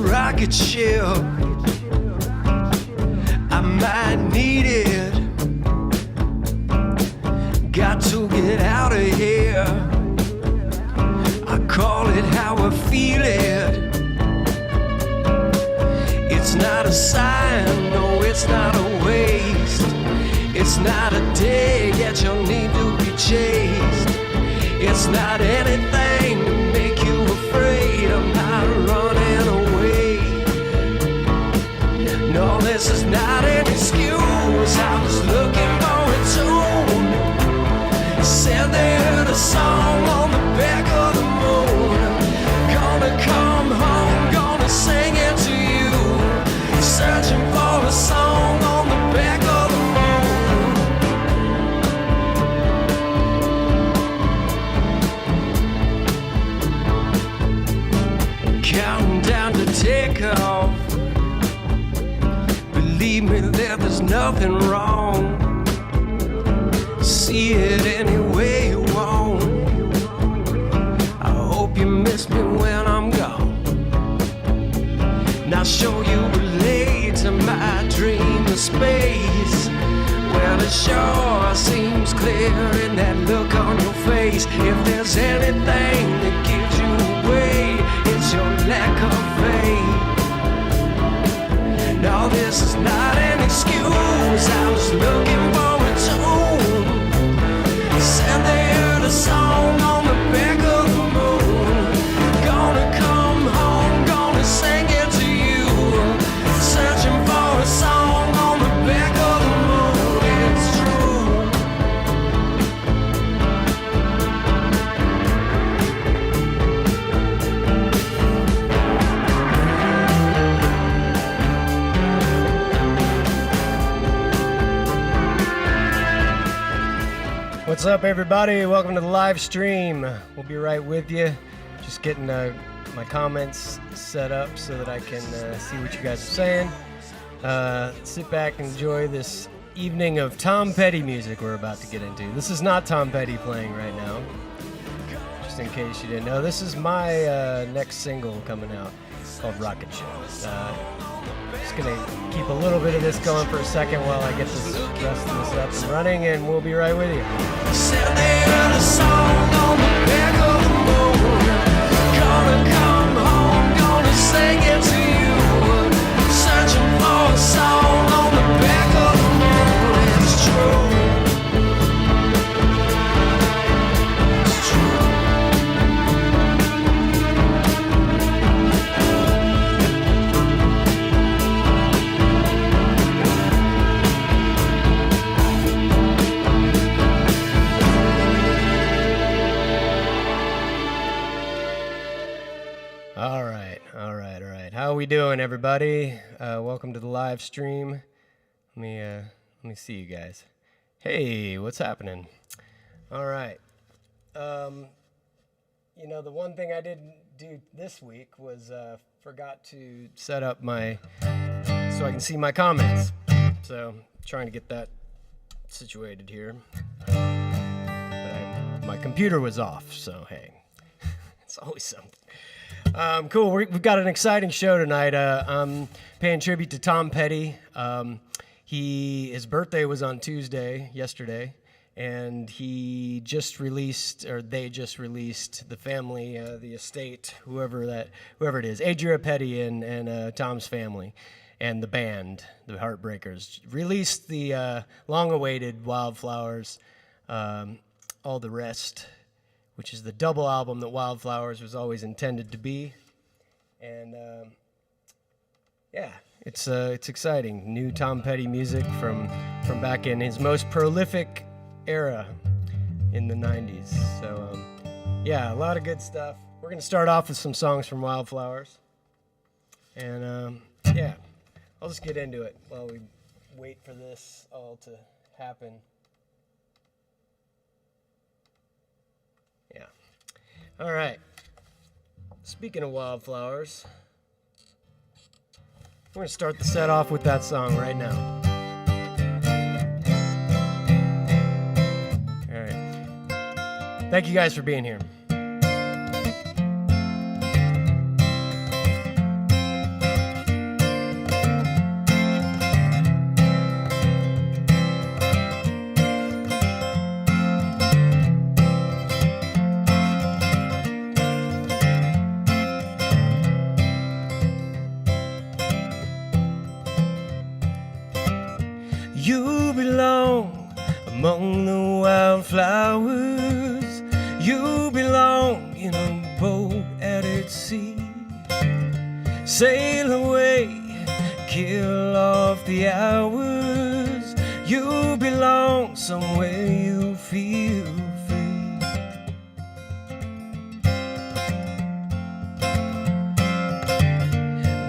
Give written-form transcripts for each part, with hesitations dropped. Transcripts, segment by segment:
Rocket ship, I might need it. Got to get out of here. I call it how I feel it. It's not a sign, no, it's not a waste. It's not a day, yet you'll need to be chased. It's not anything to make you afraid. I'm not running away. No, this is not an excuse. I was looking for a tune. Said they heard a song on the back of the moon. Gonna come home, gonna sing it to you. Searching for a song on the back of the moon. Counting down to take off. Believe me that there's nothing wrong. See it any way you want. I hope you miss me when I'm gone. Not sure you relate to my dream of space. Well, it sure seems clear in that look on your face. If there's anything that gives you away, it's your lack of faith. No, this is not an excuse. I was looking for a tune. Said they heard a song on the back of the moon. Gonna come home, gonna sing it to you. Searching for a song on the back of the moon. It's What's up, everybody? Welcome to the live stream. We'll be right with you. Just getting my comments set up so that I can see what you guys are saying. Sit back and enjoy this evening of Tom Petty music we're about to get into. This is not Tom Petty playing right now, just in case you didn't know. This is my next single coming out called Rocket Ship. Just gonna keep a little bit of this going for a second while I get this rest of this up and running, and we'll be right with you. Said they heard a song on the back of the moon. Gonna come home, gonna sing it to you. Searching for a song on the back of the moon. It's true. It's true. All right. How are we doing, everybody? Welcome to the live stream. Let me see you guys. Hey, what's happening? All right. The one thing I didn't do this week was forgot to set up so I can see my comments. So, trying to get that situated here. But my computer was off, so hey, it's always something. Cool. We've got an exciting show tonight. I'm paying tribute to Tom Petty. His birthday was on yesterday, and they just released the family, the estate, whoever it is, Adria Petty and Tom's family, and the band, the Heartbreakers, released the long-awaited Wildflowers, All the Rest, which is the double album that Wildflowers was always intended to be. And it's exciting. New Tom Petty music from back in his most prolific era in the 90s. So, a lot of good stuff. We're going to start off with some songs from Wildflowers. And, I'll just get into it while we wait for this all to happen. Yeah. All right. Speaking of Wildflowers, we're going to start the set off with that song right now. All right. Thank you guys for being here. You belong among the wildflowers. You belong in a boat at its sea. Sail away, kill off the hours. You belong somewhere you feel free.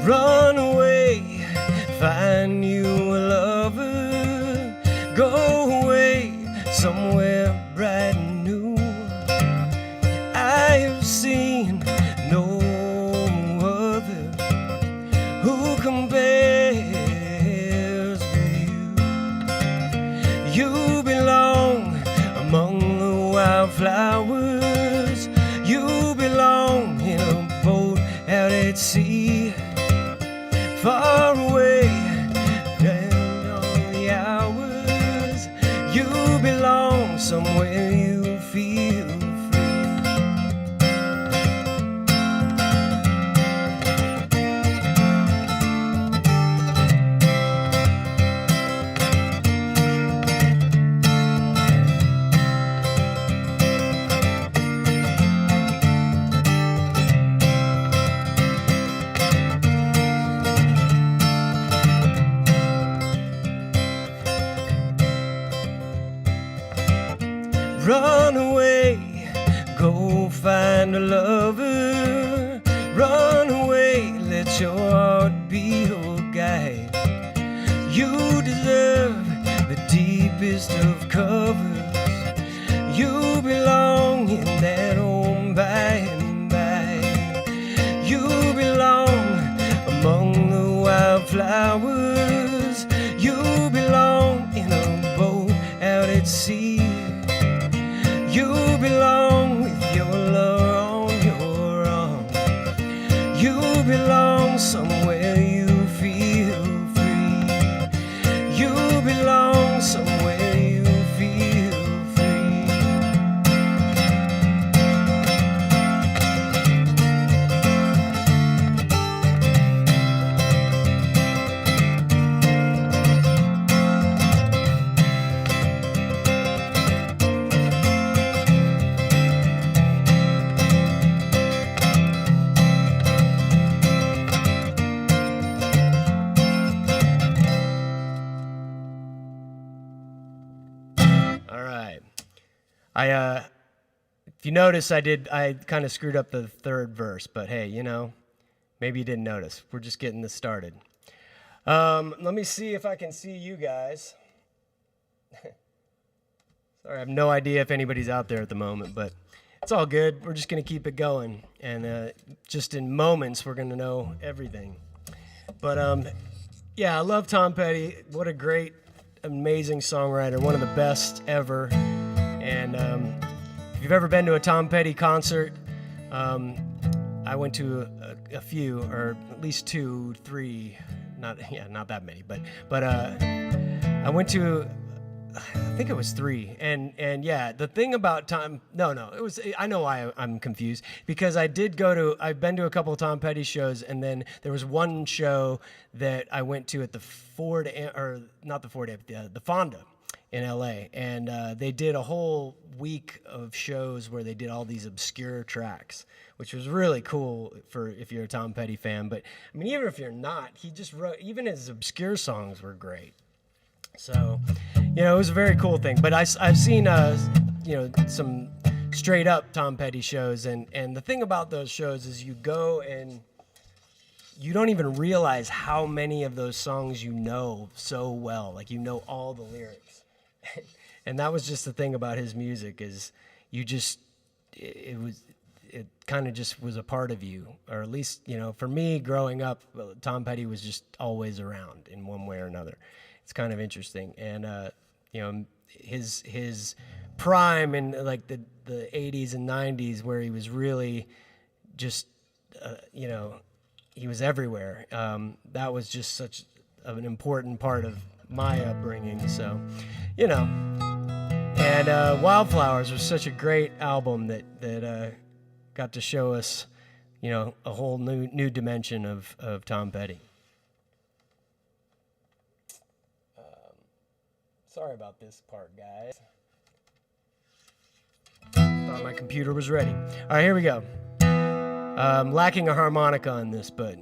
Run away, find you a lover. Go away somewhere bright and new. I have seen no other who compares with you. You belong among the wildflowers. You belong in a boat out at sea. Far away, and on the hours, you belong somewhere you feel free. Run away, go find a lover. Run away, let your heart be your guide. You deserve the deepest of covers. You belong in that home by and by. You belong among the wildflowers. You belong in a boat out at sea. You belong with your lover on your arm. You belong somewhere you feel free. You belong somewhere you feel free. All right. If you notice, I kind of screwed up the third verse, but hey, you know, maybe you didn't notice. We're just getting this started. Let me see if I can see you guys. Sorry, I have no idea if anybody's out there at the moment, but it's all good. We're just going to keep it going, and just in moments, we're going to know everything. But yeah, I love Tom Petty. What a great, amazing songwriter, one of the best ever. And if you've ever been to a Tom Petty concert, I went to a few, or at least 2, 3, not that many, but I went to, I think it was 3, and yeah, the thing about Tom, it was, I know why I'm confused, because I've been to a couple of Tom Petty shows, and then there was one show that I went to at the the Fonda in LA, and they did a whole week of shows where they did all these obscure tracks, which was really cool for if you're a Tom Petty fan. But I mean, even if you're not, he just wrote, even his obscure songs were great. So, you know, it was a very cool thing. But I've seen, some straight up Tom Petty shows, and the thing about those shows is you go and you don't even realize how many of those songs you know so well. Like, you know all the lyrics. And that was just the thing about his music, is it it kind of just was a part of you, or at least, for me growing up, Tom Petty was just always around in one way or another. It's kind of interesting. And, his prime in like the 80s and 90s, where he was really just, he was everywhere. That was just such an important part of my upbringing. So, and Wildflowers was such a great album that got to show us, a whole new dimension of Tom Petty. Sorry about this part, guys. Thought my computer was ready. All right, here we go. Lacking a harmonica on this, but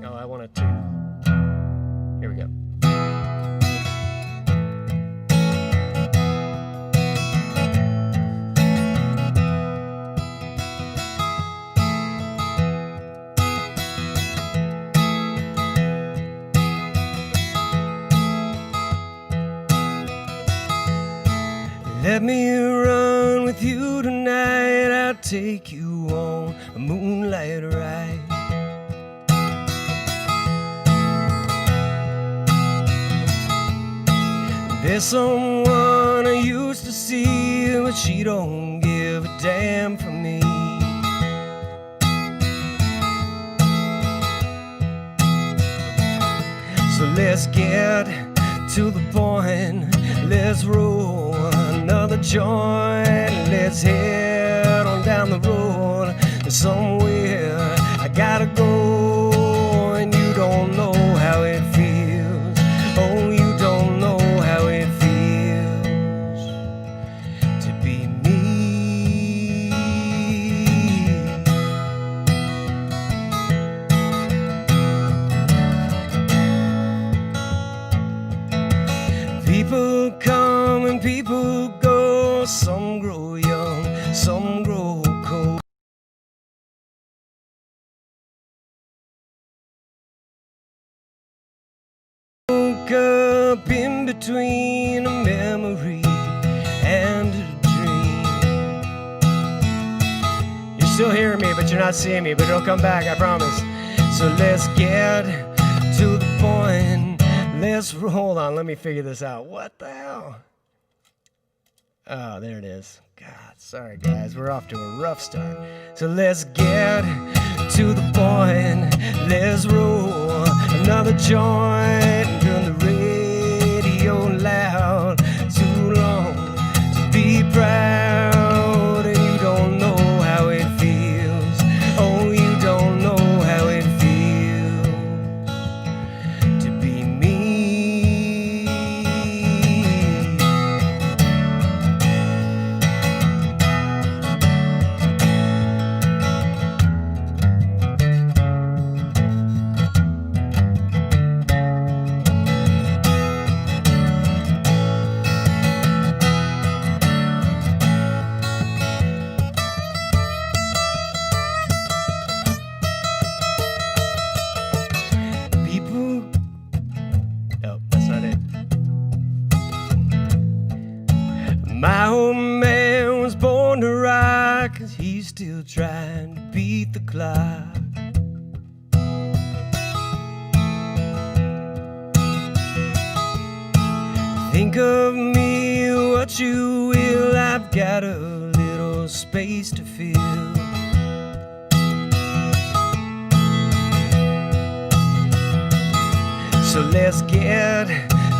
Oh, I wanted to. Here we go. Let me run with you tonight, I'll take you on a moonlight ride. There's someone I used to see, but she don't give a damn for me. So let's get to the point, let's roll another joint, let's head on down the road somewhere. I gotta go, and you don't know how it feels. Oh, you don't know how it feels to be me. People come and people go, some grow young, some grow cold. Woke up in between a memory and a dream. You're still hearing me, but you're not seeing me, but it'll come back, I promise. So let's get to the point. Hold on, let me figure this out. What the hell? Oh, there it is. God, sorry guys, we're off to a rough start. So let's get to the point. Let's roll another joint and turn the radio loud. Too long to be proud, and you don't know how it feels. Oh, you don't know how it feels to be me. My old man was born to rock, 'cause he's still trying to beat the clock. Think of me what you will, I've got a little space to fill. So let's get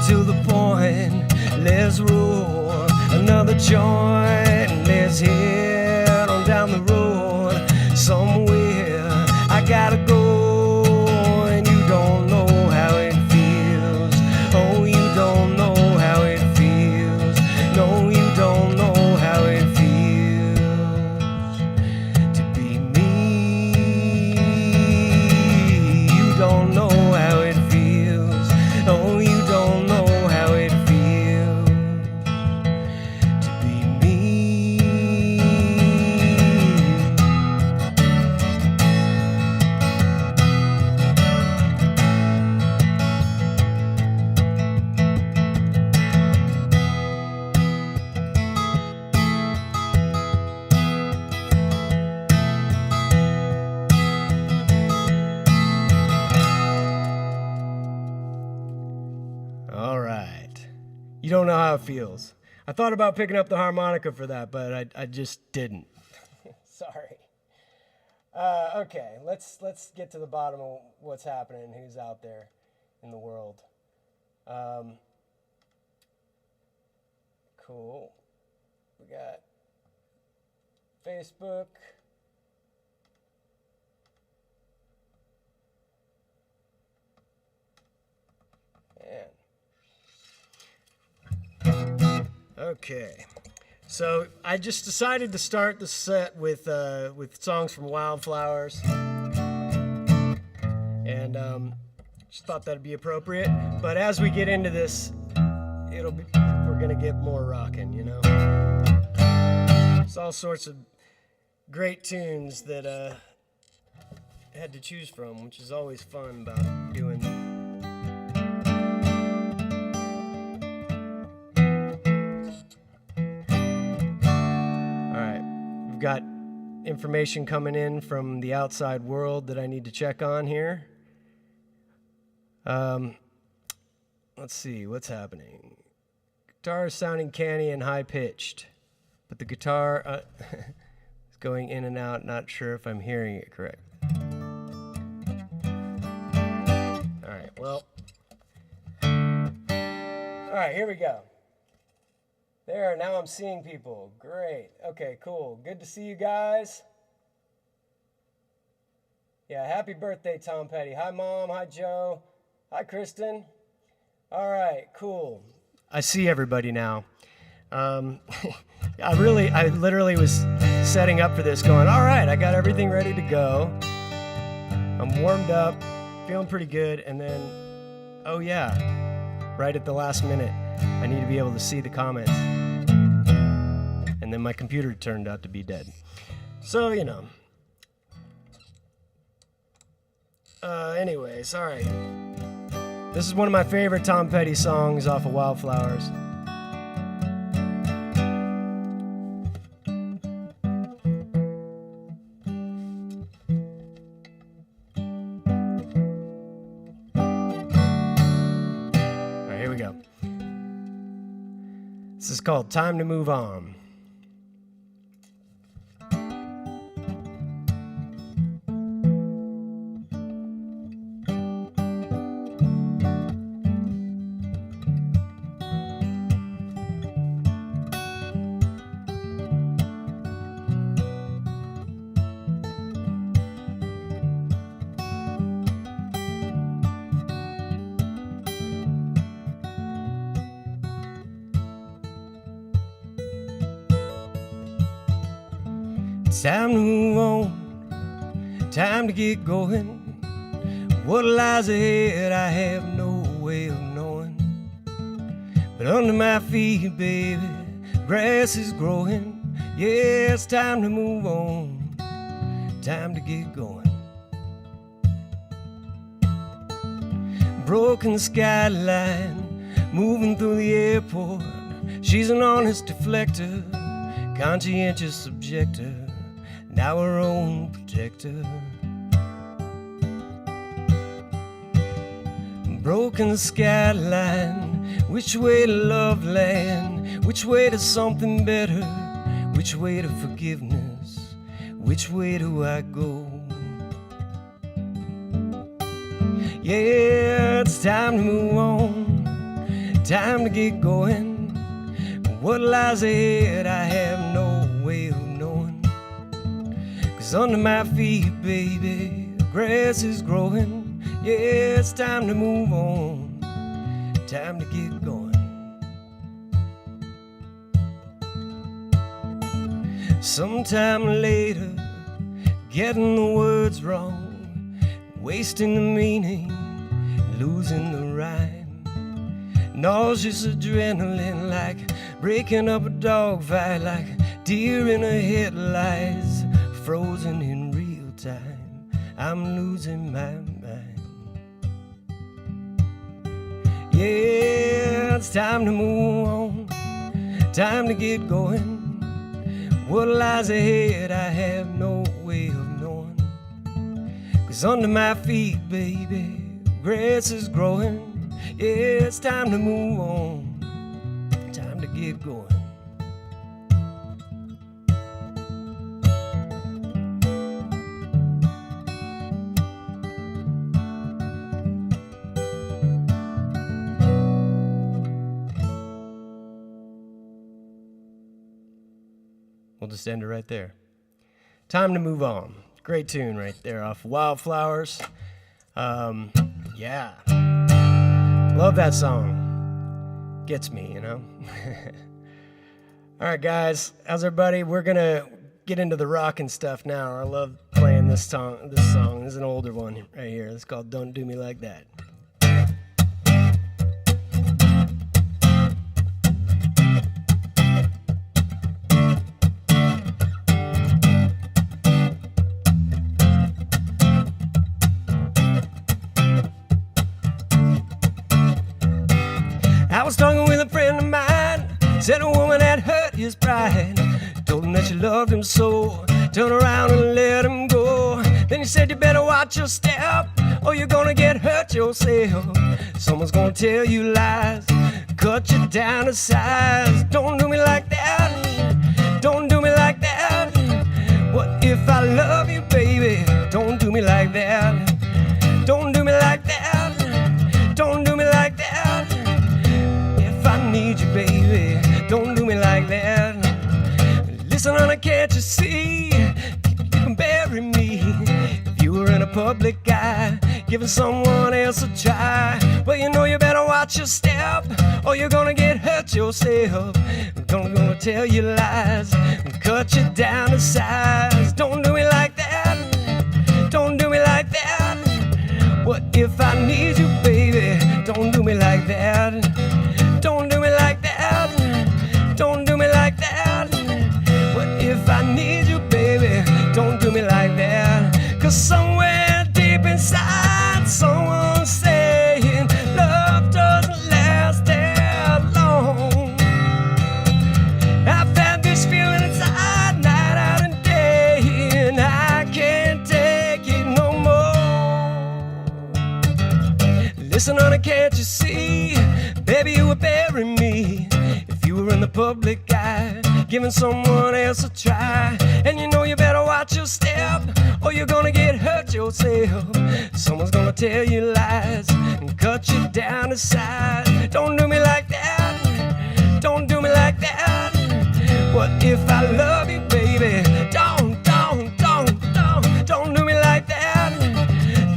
to the point, let's roll another joint, let's head on down the road somewhere. I gotta go, and you don't know how it feels. Oh, you don't know how it feels. No, you don't know how it feels to be me. You don't know how it feels. Oh, you don't know how it feels to be me. You don't know how it feels. I thought about picking up the harmonica for that, but I just didn't. Sorry. Okay, let's get to the bottom of what's happening, who's out there in the world. Cool. We got Facebook. Okay, so I just decided to start the set with songs from Wildflowers, and just thought that'd be appropriate. But as we get into this, we're gonna get more rockin', you know. There's all sorts of great tunes that I had to choose from, which is always fun about doing. Got information coming in from the outside world that I need to check on here. Let's see what's happening. Guitar is sounding canny and high pitched, but the guitar is going in and out. Not sure if I'm hearing it correct. All right, well. All right, here we go. There, now I'm seeing people. Great. Okay, cool. Good to see you guys. Yeah, happy birthday, Tom Petty. Hi, Mom. Hi, Joe. Hi, Kristen. All right, cool. I see everybody now. I literally was setting up for this going, all right, I got everything ready to go. I'm warmed up, feeling pretty good, and then, oh yeah, right at the last minute, I need to be able to see the comments. And then my computer turned out to be dead. So, you know. Anyways, all right. This is one of my favorite Tom Petty songs off of Wildflowers. All right, here we go. This is called Time to Move On. It's time to move on, time to get going. What lies ahead I have no way of knowing. But under my feet, baby, grass is growing. Yeah, it's time to move on, time to get going. Broken skyline, moving through the airport. She's an honest deflector, conscientious objector, now her own protector. Broken skyline, which way to love land, which way to something better, which way to forgiveness, which way do I go? Yeah, it's time to move on, time to get going. What lies ahead I have no way of knowing. 'Cause under my feet, baby, grass is growing. Yeah, it's time to move on, time to get going. Sometime later, getting the words wrong, wasting the meaning, losing the rhyme. Nauseous adrenaline, like breaking up a dogfight, like deer in the headlights, frozen in real time. I'm losing my mind. Yeah, it's time to move on, time to get going. What lies ahead I have no way of knowing. 'Cause under my feet, baby, grass is growing. Yeah, it's time to move on, get going. We'll just end it right there. Time to move on. Great tune right there off Wildflowers. Yeah. Love that song. Gets me, you know? All right, guys. How's everybody? We're going to get into the rockin' stuff now. I love playing this song. This is an older one right here. It's called Don't Do Me Like That. I was talking with a friend of mine, said a woman had hurt his pride, told him that she loved him so, turn around and let him go. Then he said you better watch your step, or you're gonna get hurt yourself. Someone's gonna tell you lies, cut you down to size. Don't do me like that, don't do me like that. What if I love you, baby? Don't do me like that. Don't do me like that, don't do me like that. If I need you, baby, don't do me like that. Listen, honey, can't you see? You can bury me if you were in a public eye, giving someone else a try. Well, you know you better watch your step, or you're gonna get hurt yourself. I'm gonna tell you lies, cut you down to size. Don't do me like that, don't do me like that. What if I need you, baby? Don't do me like that. Don't do me like that. Don't do me like that. What if I need you, baby? Don't do me like that. 'Cause somewhere deep inside, someone's saying love doesn't last that long. I've had this feeling inside, night out and day, and I can't take it no more. Listen, honey, can't you see? Baby, you would bury me if you were in the public eye, giving someone else a try. And you know you better watch your step, or you're gonna get hurt yourself. Someone's gonna tell you lies and cut you down to size. Don't do me like that, don't do me like that. What if I love you, baby? Don't do me like that.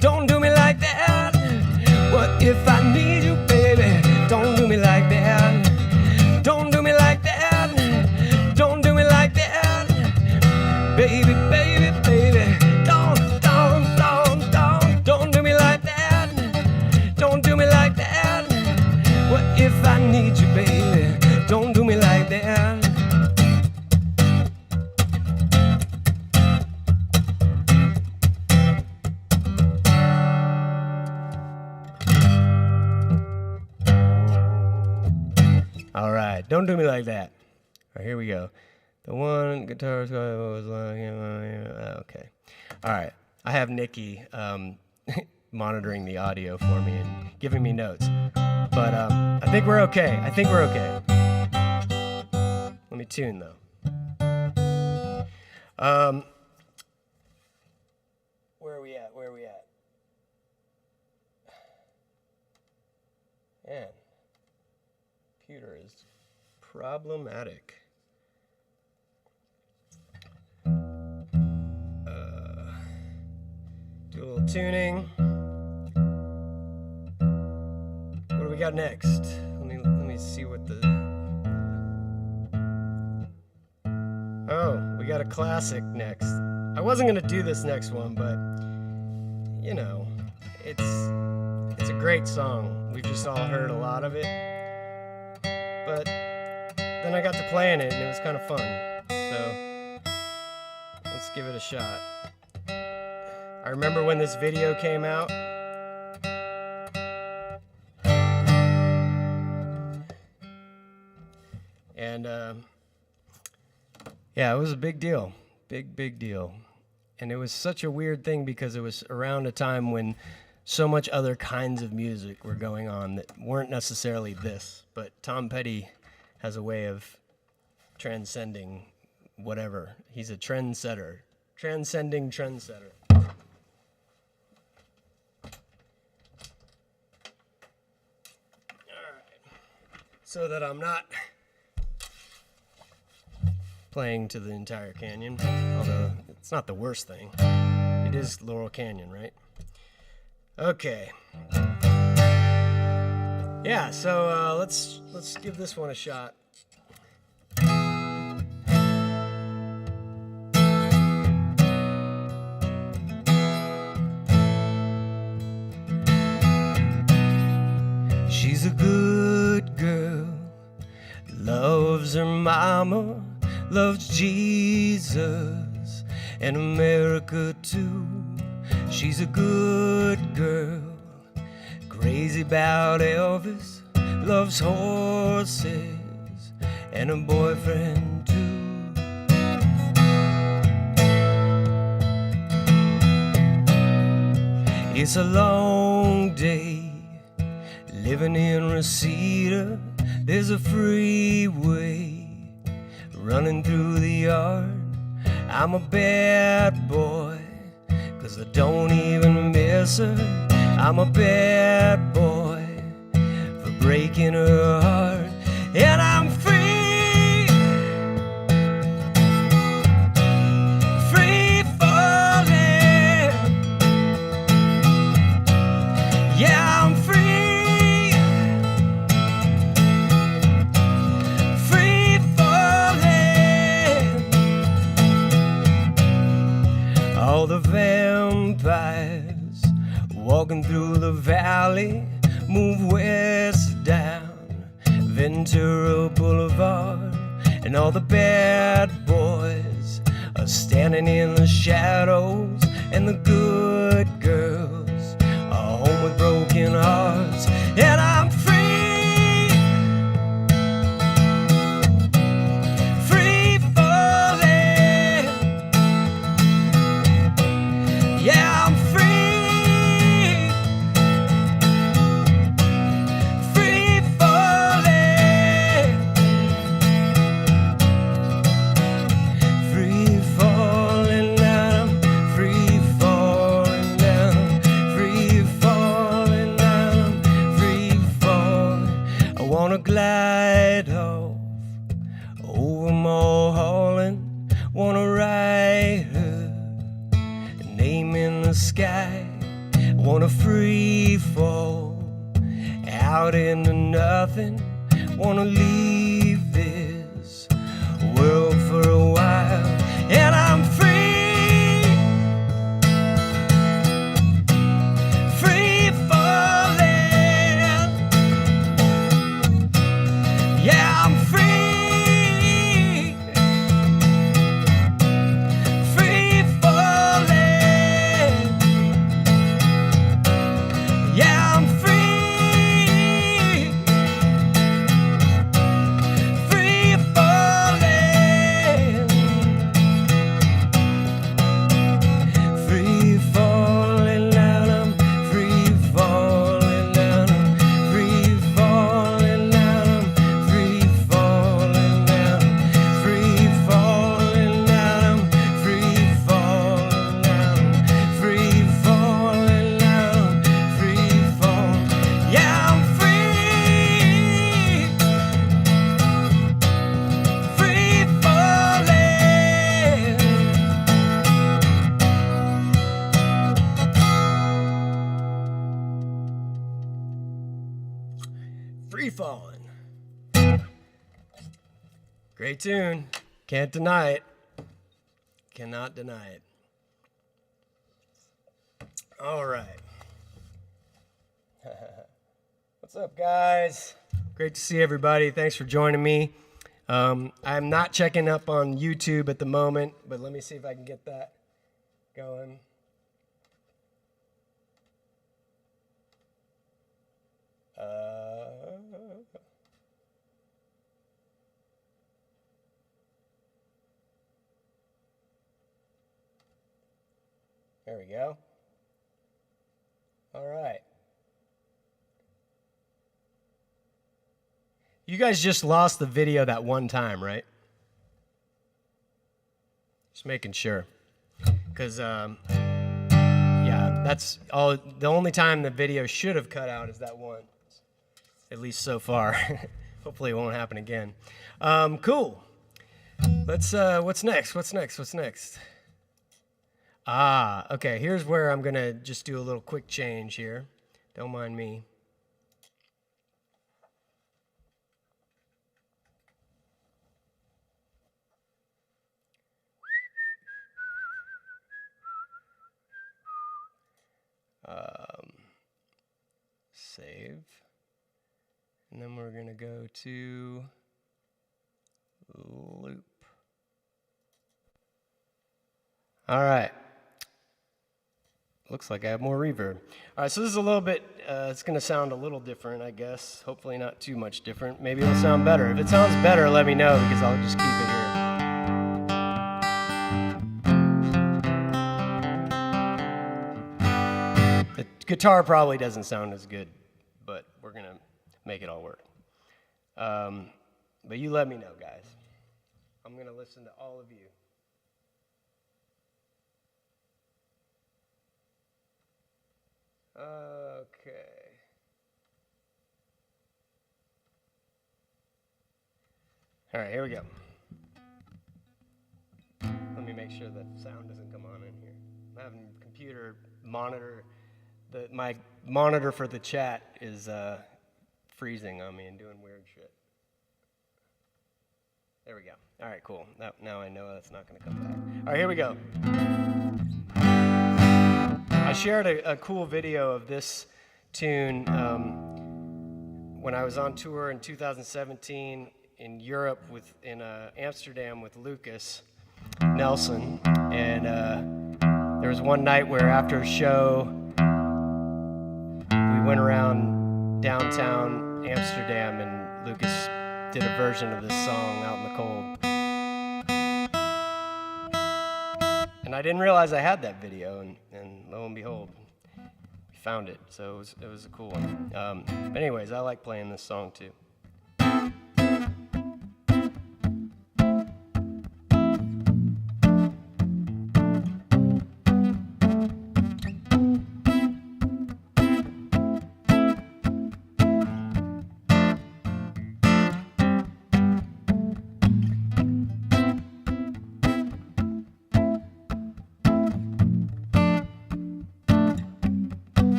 Don't do me like that. What if I need you, baby? Don't do me like that. Don't do me like that. Don't do me like that. Baby, baby, baby. Don't do me like that. Don't do me like that. What if I need you, baby? Don't do me like that. All right, don't do me like that. All right, here we go. The one guitar was like, okay. All right, I have Nikki monitoring the audio for me and giving me notes. But I think we're okay. Let me tune though. Where are we at? Man. Computer is problematic. Do a little tuning. What do we got next? Let me see what the. Oh, we got a classic next. I wasn't gonna do this next one, but you know, it's a great song. We've just all heard a lot of it. But then I got to playing it and it was kind of fun. So let's give it a shot. I remember when this video came out. And yeah, it was a big deal. Big deal. And it was such a weird thing because it was around a time when so much other kinds of music were going on that weren't necessarily this. But Tom Petty has a way of transcending whatever. He's a trendsetter, transcending trendsetter. So that I'm not playing to the entire canyon, although it's not the worst thing. It is Laurel Canyon, right? Okay. Yeah, so let's give this one a shot. She's a good girl, loves her mama, loves Jesus and America too. She's a good girl, crazy about Elvis, loves horses and a boyfriend too. It's a long day living in Reseda. There's a freeway running through the yard. I'm a bad boy, 'cause I don't even miss her. I'm a bad boy for breaking her heart. And I'm free, free falling. Yeah, I'm free. All the vampires walking through the valley move west down Ventura Boulevard, and all the bad boys are standing in the shadows, and the good girls are home with broken hearts. And I'm free. Yeah, I'm free, free falling, free falling down, free falling down, free falling down, free falling. I wanna glide off over Mulholland, wanna ride her name in the sky. I wanna free fall out into nothing. Wanna leave this world for a while. And I'm free, free falling. Yeah, I'm free. Yeah, I'm free, free falling, free falling down, I'm free falling down, I'm free falling down, I'm free falling down, free falling down, I'm free falling down, free falling down. Yeah, I'm free, free falling. Free falling. Great tune. Can't deny it. Cannot deny it. All right. What's up, guys? Great to see everybody. Thanks for joining me. I'm not checking up on YouTube at the moment, but let me see if I can get that going. There we go. All right. You guys just lost the video that one time, right? Just making sure. Because, yeah, that's all. The only time the video should have cut out is that one. At least so far. Hopefully it won't happen again. Cool. Let's, what's next? Okay, here's where I'm gonna just do a little quick change here. Don't mind me. Save. And then we're gonna go to loop. All right. Looks like I have more reverb. All right, so this is a little bit, it's gonna sound a little different, I guess. Hopefully not too much different. Maybe it'll sound better. If it sounds better, let me know because I'll just keep it here. The guitar probably doesn't sound as good, but we're gonna make it all work. But you let me know, guys. I'm gonna listen to all of you. Okay. All right, here we go. Let me make sure that sound doesn't come on in here. I'm having a computer monitor. My monitor for the chat is freezing on me and doing weird shit. There we go. All right, cool. Now I know that's not going to come back. All right, here we go. I shared a cool video of this tune when I was on tour in 2017 in Europe in Amsterdam with Lucas Nelson. And there was one night where after a show, we went around downtown Amsterdam and Lucas did a version of this song out in the cold. And I didn't realize I had that video, and lo and behold, we found it. So it was a cool one. But anyways, I like playing this song too.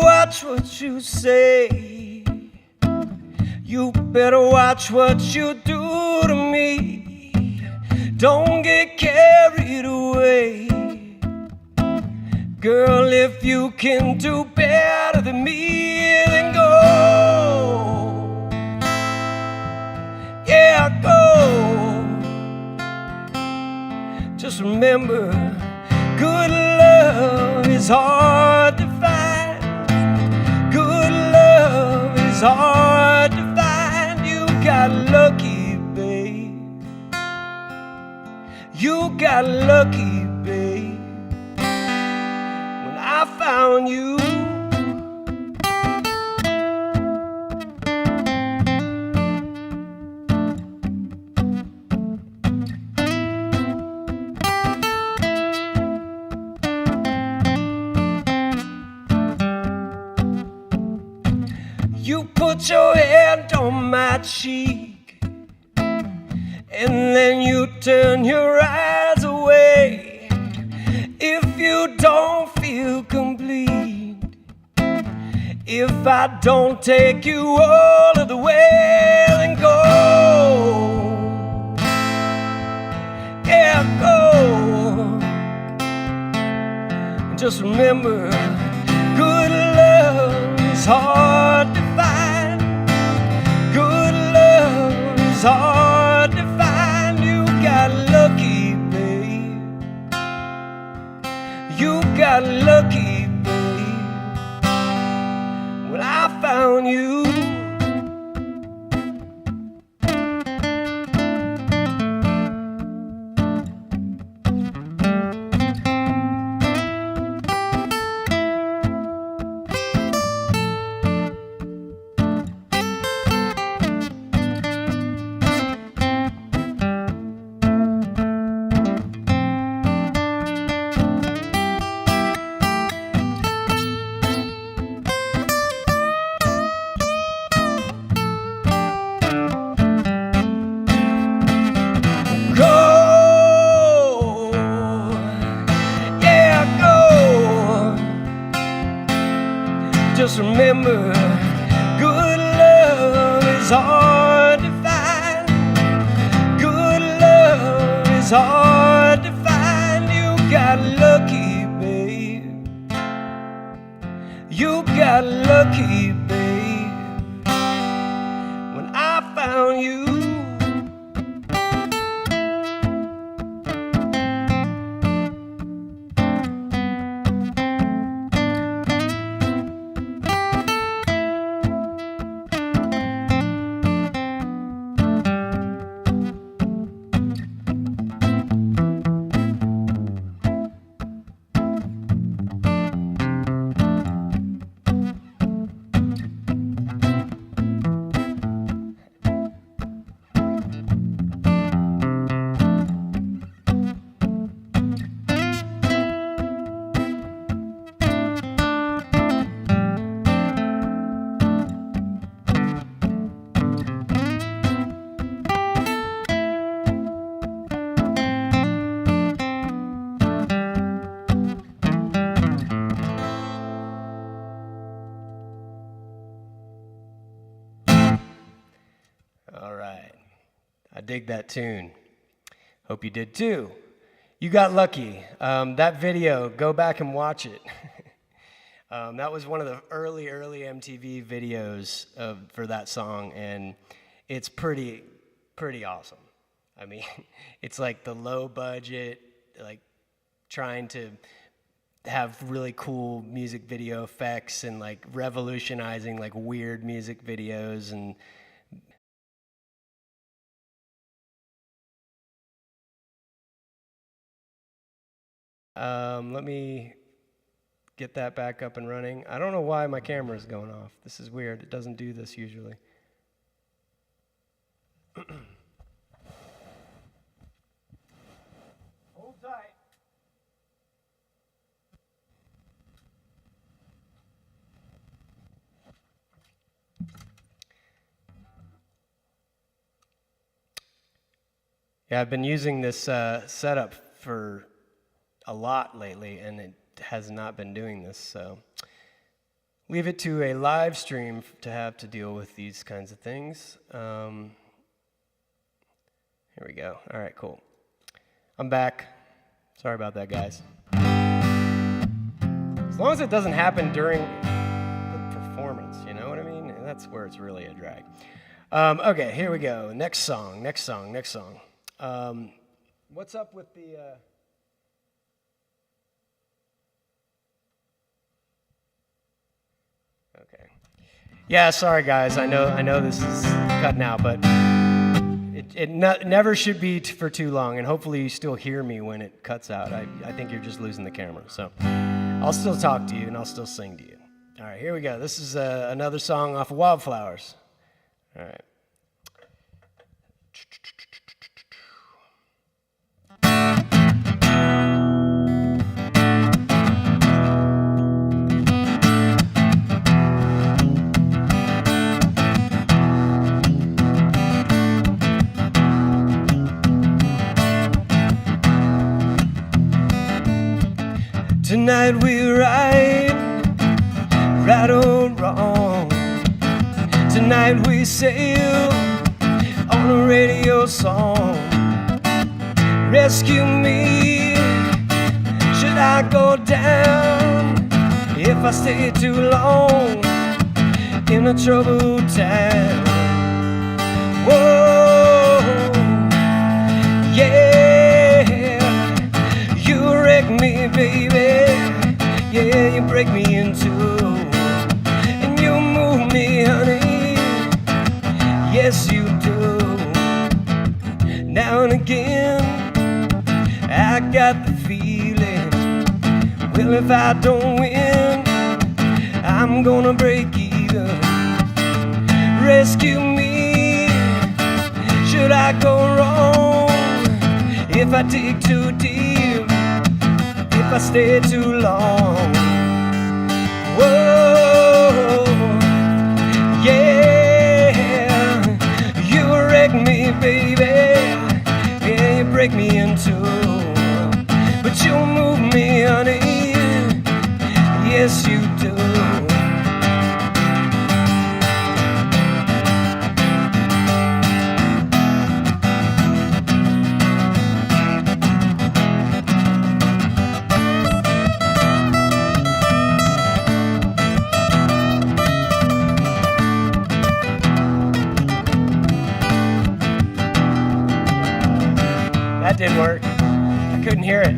Watch what you say. You better watch what you do to me. Don't get carried away. Girl, if you can do better than me, then go. Yeah, go. Just remember, good love is hard to find. It's hard to find. You got lucky, babe. You got lucky, babe. When I found you. You put your hand on my cheek, and then you turn your eyes away. If you don't feel complete, if I don't take you all of the way, then go. Yeah, go. And just remember, good love is hard to find. Good love is hard got lucky, babe, when I found you. Just remember, good love is hard to find. Good love is hard to find. You got lucky, babe. You got lucky, babe, when I found you. All right. I dig that tune. Hope you did too. You got lucky. That video, go back and watch it. That was one of the early MTV videos for that song, and it's pretty awesome. I mean, it's like the low budget, like trying to have really cool music video effects and like revolutionizing like weird music videos. And let me get that back up and running. I don't know why my camera is going off. This is weird. It doesn't do this usually. Hold tight. Yeah, I've been using this setup for a lot lately, and it has not been doing this, so leave it to a live stream to have to deal with these kinds of things. Here we go. All right, cool. I'm back. Sorry about that, guys. As long as it doesn't happen during the performance, you know what I mean? That's where it's really a drag. Okay, here we go. Next song. What's up with the... Okay. Yeah, sorry guys. I know this is cutting out, but it never should be for too long, and hopefully you still hear me when it cuts out. I think you're just losing the camera. So I'll still talk to you and I'll still sing to you. All right, here we go. This is another song off of Wildflowers. All right. Tonight we ride, right or wrong. Tonight we sail on a radio song. Rescue me, should I go down if I stay too long in a troubled town? Whoa, yeah, you wreck me, baby. break me in two, and you move me, honey. Yes, you do. Now and again, I got the feeling, well, if I don't win, I'm gonna break even. Rescue me, should I go wrong? If I dig too deep, if I stay too long. Whoa, yeah, you wreck me, baby. Yeah, you break me in two, but you move me, honey. Yes, you do. That didn't work. I couldn't hear it.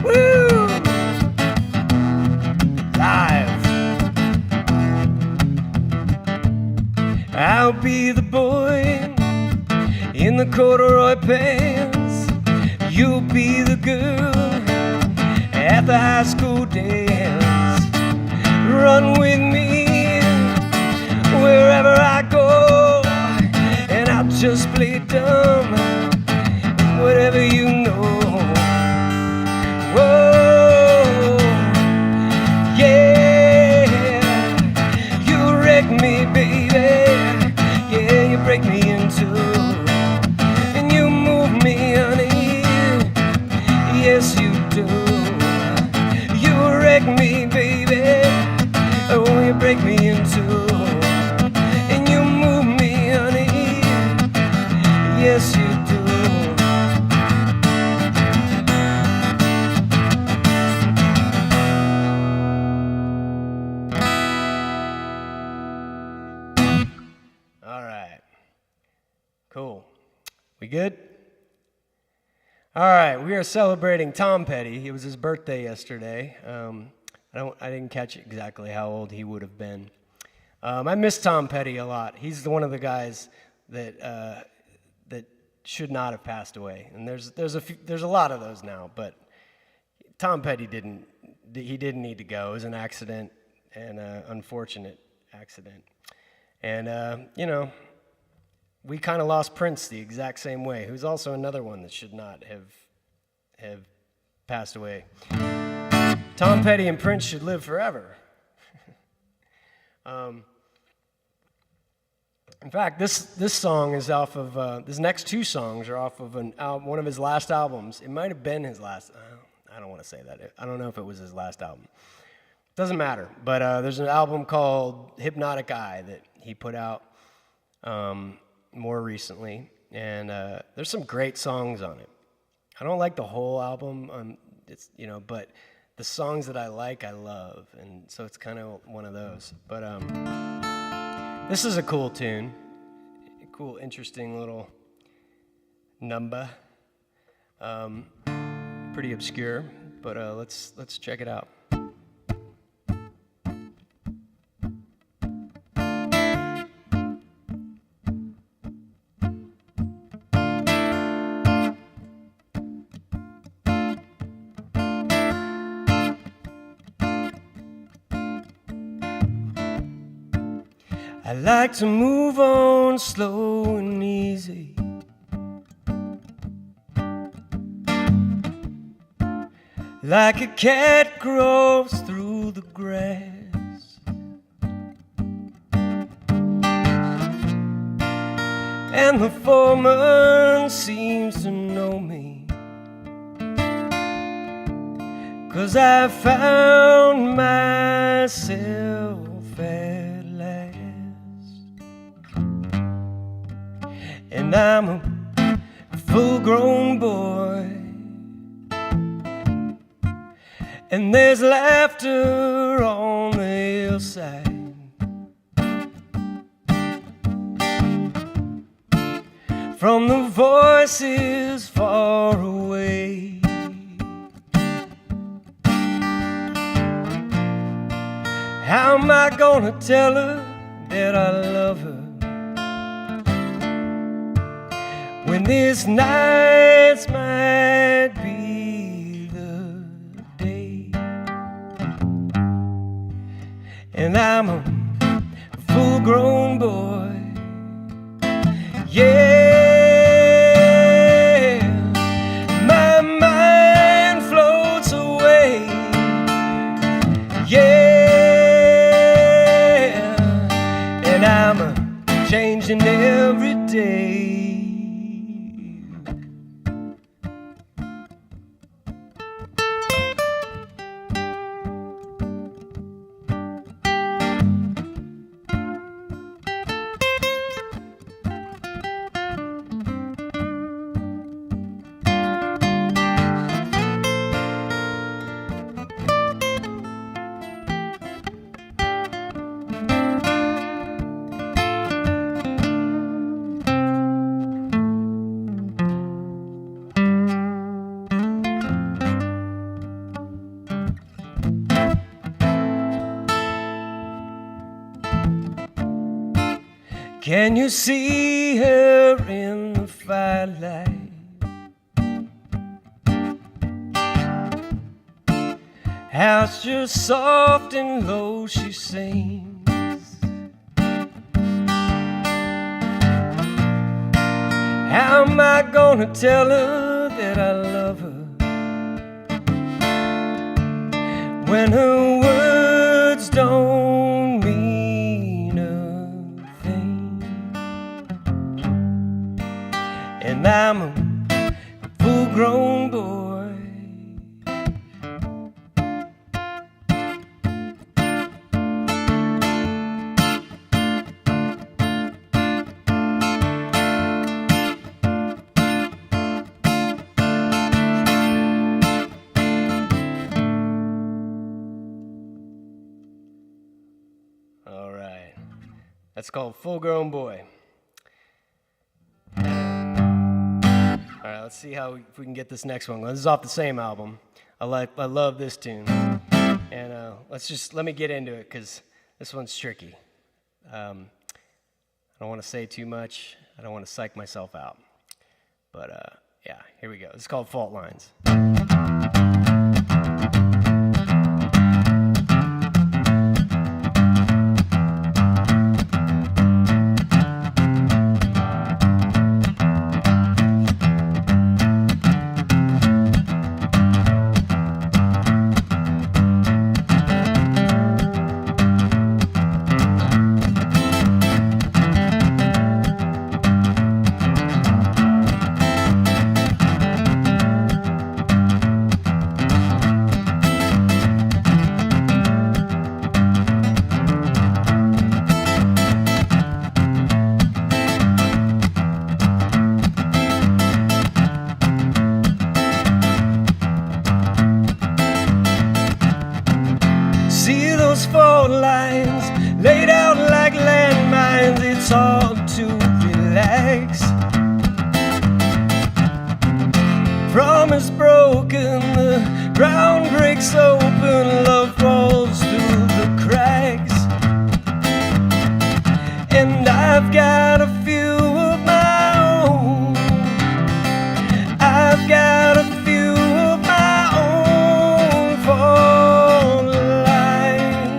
Woo! Live. I'll be the boy in the corduroy pants. You'll be the girl at the high school dance. Run with me wherever I go, and I'll just play dumb, whatever you know. Whoa, yeah, you wreck me, baby. Yeah, you break me in two, and you move me, honey. Yes, you do. You wreck me, baby. Oh, you break me in two, and you move me, honey. Yes, you do. All right. Cool. We good? All right. We are celebrating Tom Petty. It was his birthday yesterday. I didn't catch exactly how old he would have been. I miss Tom Petty a lot. He's one of the guys that that should not have passed away. And there's a lot of those now, but Tom Petty didn't need to go. It was an accident, and unfortunate accident. And we kind of lost Prince the exact same way, who's also another one that should not have passed away. Tom Petty and Prince should live forever. In fact, this song is off of, these next two songs are off of one of his last albums. It might have been his last, I don't want to say that. I don't know if it was his last album. Doesn't matter. But there's an album called Hypnotic Eye that he put out more recently. And there's some great songs on it. I don't like the whole album, but the songs that I like, I love. And so it's kind of one of those. But this is a cool tune. A cool, interesting little number. Pretty obscure, but let's check it out. I like to move on slow and easy, like a cat crawls through the grass, and the foreman seems to know me, 'cause I found myself at last. And I'm a full-grown boy, and there's laughter on the hillside, from the voices far away. gonna tell her that I love her when this night's might be the day? And I'm a full-grown boy, yeah, my mind floats away, yeah, and I'm changing every day. Can you see her in the firelight? How just soft and low she sings. How am I gonna tell her that I love her when her words don't mean a thing? And I'm a full-grown boy. All right, that's called Full-Grown Boy. All right, let's see if we can get this next one. This is off the same album. I love this tune, and let me get into it because this one's tricky. I don't want to say too much. I don't want to psych myself out, but yeah, here we go. It's called Fault Lines. Fault lines laid out like landmines, it's hard to relax. Promise broken, the ground breaks open, love falls through the cracks. And I've got a few of my own, I've got a few of my own fault lines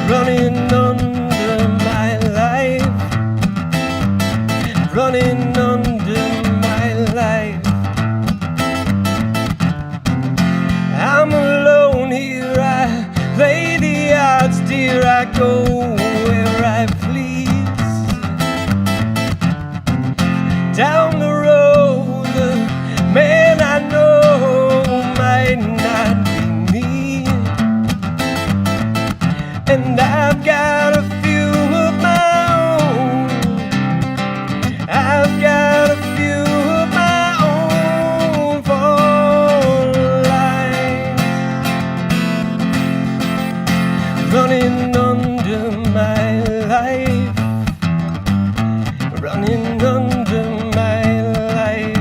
running under my life, running under my life. I'm alone here, I play the odds, dear, I go where I please. Down the road, the man I know might not be me, and I've got a few of my own, I've got a few of my own fault lines running under my life, running under my life.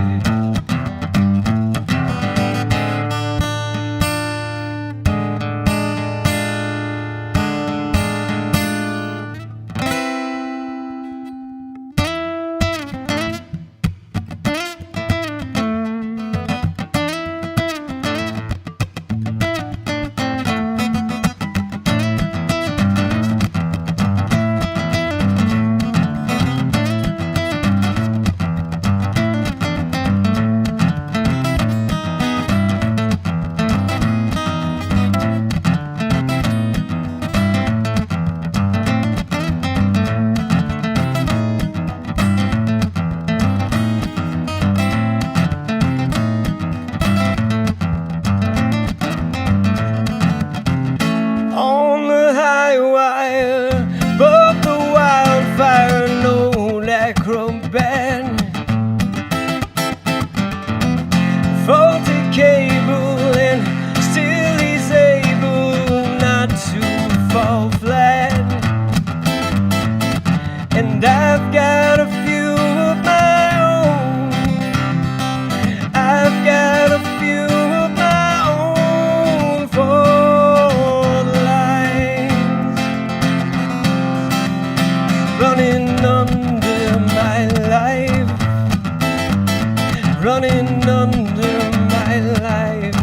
running under my life.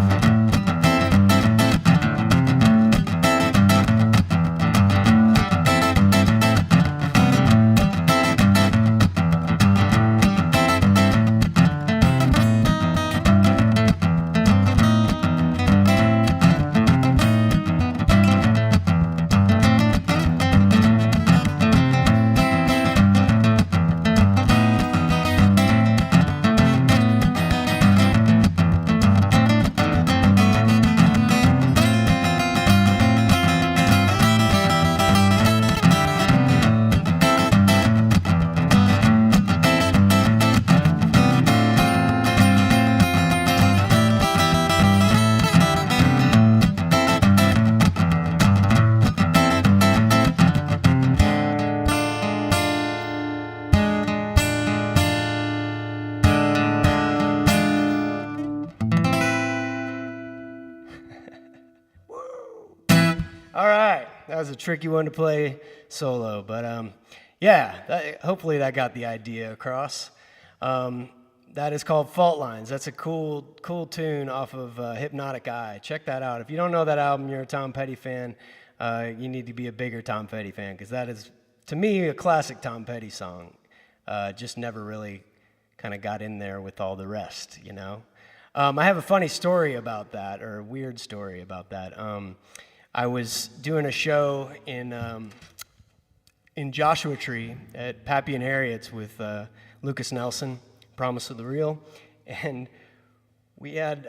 All right, that was a tricky one to play solo, but yeah, hopefully that got the idea across. That is called Fault Lines. That's a cool tune off of Hypnotic Eye. Check that out. If you don't know that album, you're a Tom Petty fan, you need to be a bigger Tom Petty fan, because that is, to me, a classic Tom Petty song. Just never really kind of got in there with all the rest, you know? I have a funny story about that, or a weird story about that. I was doing a show in Joshua Tree at Pappy and Harriet's with Lucas Nelson, Promise of the Real, and we had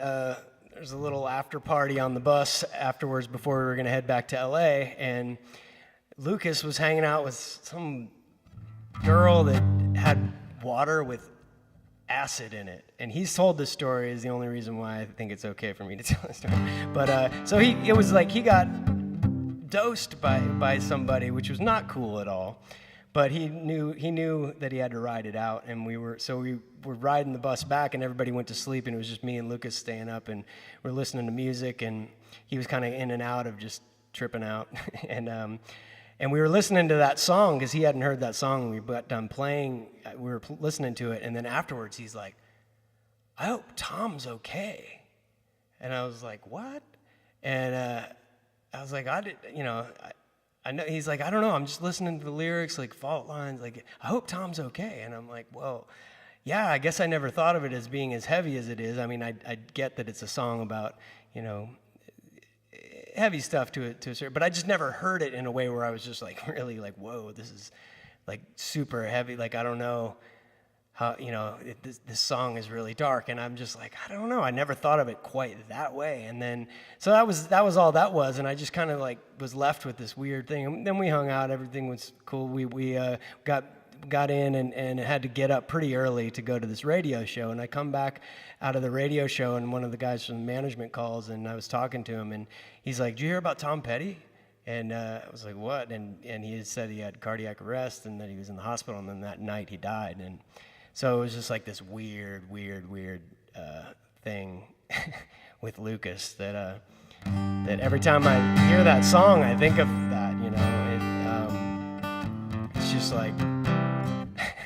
there's a little after party on the bus afterwards before we were going to head back to LA, and Lucas was hanging out with some girl that had water with acid in it, and he's told this story is the only reason why I think it's okay for me to tell this story. But so it was like he got dosed by somebody, which was not cool at all. But he knew that he had to ride it out, and we were riding the bus back, and everybody went to sleep, and it was just me and Lucas staying up, and we're listening to music, and he was kind of in and out of just tripping out, and we were listening to that song because he hadn't heard that song. And we got done playing. We were listening to it, and then afterwards he's like, "I hope Tom's okay." And I was like, "What?" And I was like, I know. He's like, "I don't know. I'm just listening to the lyrics, like Fault Lines. Like, I hope Tom's okay." And I'm like, "Well, yeah. I guess I never thought of it as being as heavy as it is. I mean, I get that it's a song about, you know, heavy stuff to a certain, but I just never heard it in a way where I was just like really like, whoa, this is like super heavy. Like, I don't know how, you know, this song is really dark, and I'm just like, I don't know. I never thought of it quite that way. And then so that was all that was, and I just kind of like was left with this weird thing. And then we hung out. Everything was cool. We got in and had to get up pretty early to go to this radio show. And I come back out of the radio show, and one of the guys from management calls, and I was talking to him, and he's like, "Did you hear about Tom Petty?" And I was like, "What?" And he had said he had cardiac arrest and that he was in the hospital, and then that night he died. And so it was just like this weird thing with Lucas that every time I hear that song, I think of that, you know. It's just like,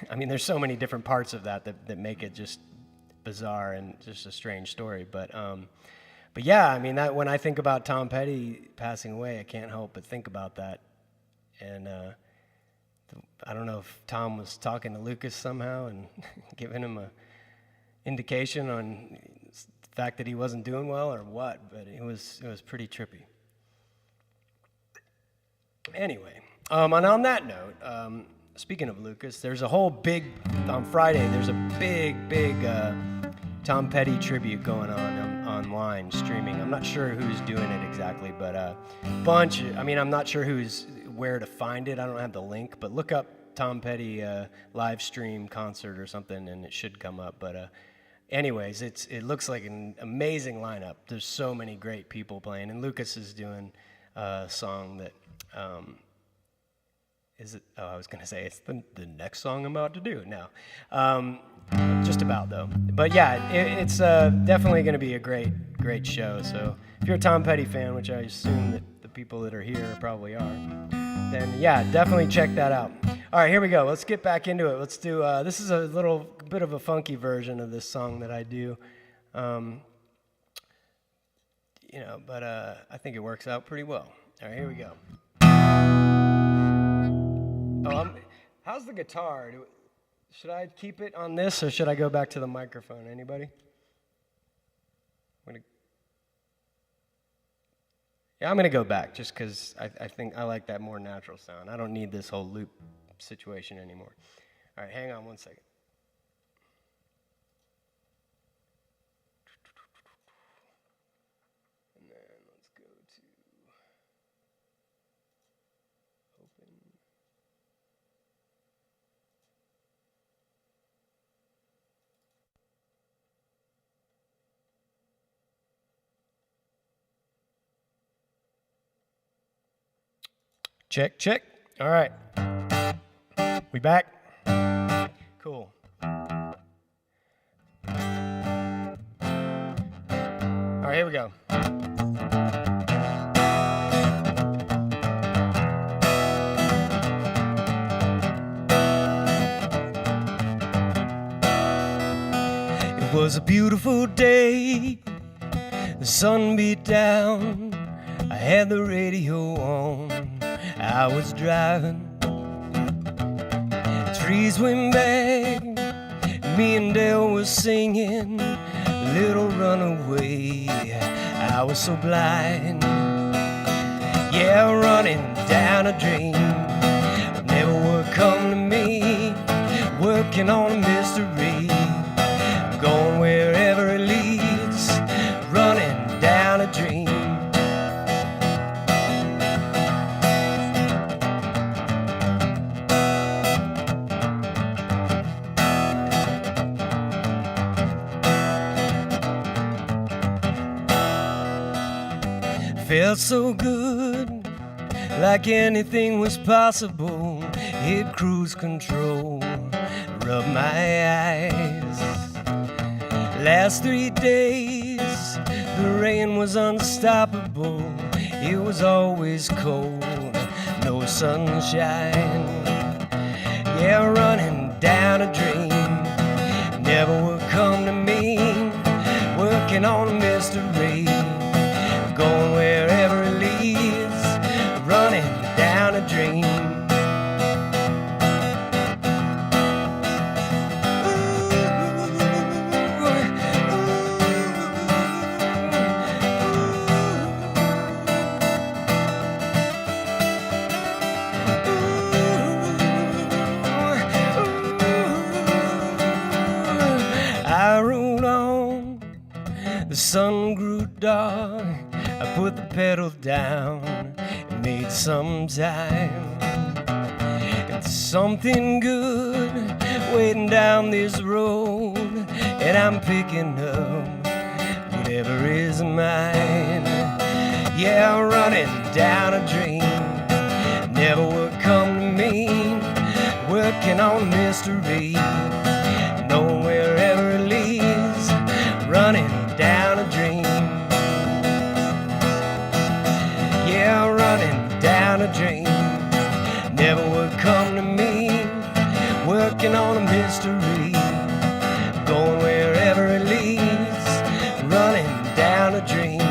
I mean, there's so many different parts of that make it just bizarre and just a strange story. But yeah, I mean, that when I think about Tom Petty passing away, I can't help but think about that. And I don't know if Tom was talking to Lucas somehow and giving him a indication on the fact that he wasn't doing well or what, but it was pretty trippy. Anyway, and on that note, speaking of Lucas, there's a whole big, on Friday, there's a big Tom Petty tribute going on online, streaming. I'm not sure who's doing it exactly, but I'm not sure where to find it. I don't have the link, but look up Tom Petty live stream concert or something, and it should come up. But anyways, it looks like an amazing lineup. There's so many great people playing, and Lucas is doing a song that, I was going to say it's the next song I'm about to do now. Just about, though. But yeah, it's definitely going to be a great show. So if you're a Tom Petty fan, which I assume that the people that are here probably are, then yeah, definitely check that out. All right, here we go. Let's get back into it. Let's do, this is a little bit of a funky version of this song that I do. But I think it works out pretty well. All right, here we go. How's the guitar? Should I keep it on this or should I go back to the microphone? Anybody? I'm going to go back just because I think I like that more natural sound. I don't need this whole loop situation anymore. All right, hang on one second. And then let's go to open. Check, check. All right. We back? Cool. All right, here we go. It was a beautiful day. The sun beat down. I had the radio on. I was driving, trees went back, me and Dale was singing, Little Runaway. I was so blind, yeah, running down a dream, never would come to me, working on a mystery, going wherever it leads, running down a dream. Felt so good, like anything was possible. Hit cruise control, rub my eyes. Last 3 days, the rain was unstoppable. It was always cold, no sunshine. Yeah, running down a dream, never would come to me. Working on a mystery, going wherever it leads, running down a dream. I rode on, the sun grew dark. I put the pedal down and made some time. It's something good waiting down this road, and I'm picking up whatever is mine. Yeah, running down a dream, never would come to me. Working on mystery, knowing wherever it leads, running down a dream. Yeah, running down a dream, never would come to me. Working on a mystery, going wherever it leads, running down a dream.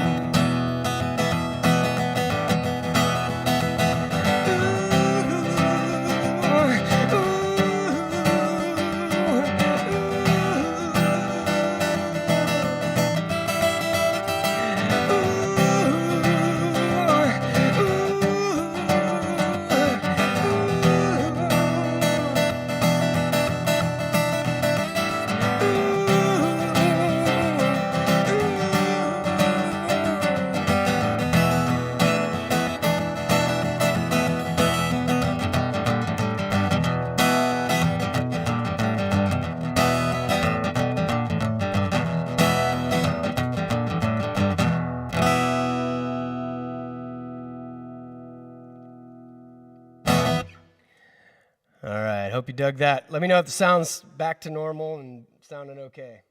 All right, hope you dug that. Let me know if the sound's back to normal and sounding okay.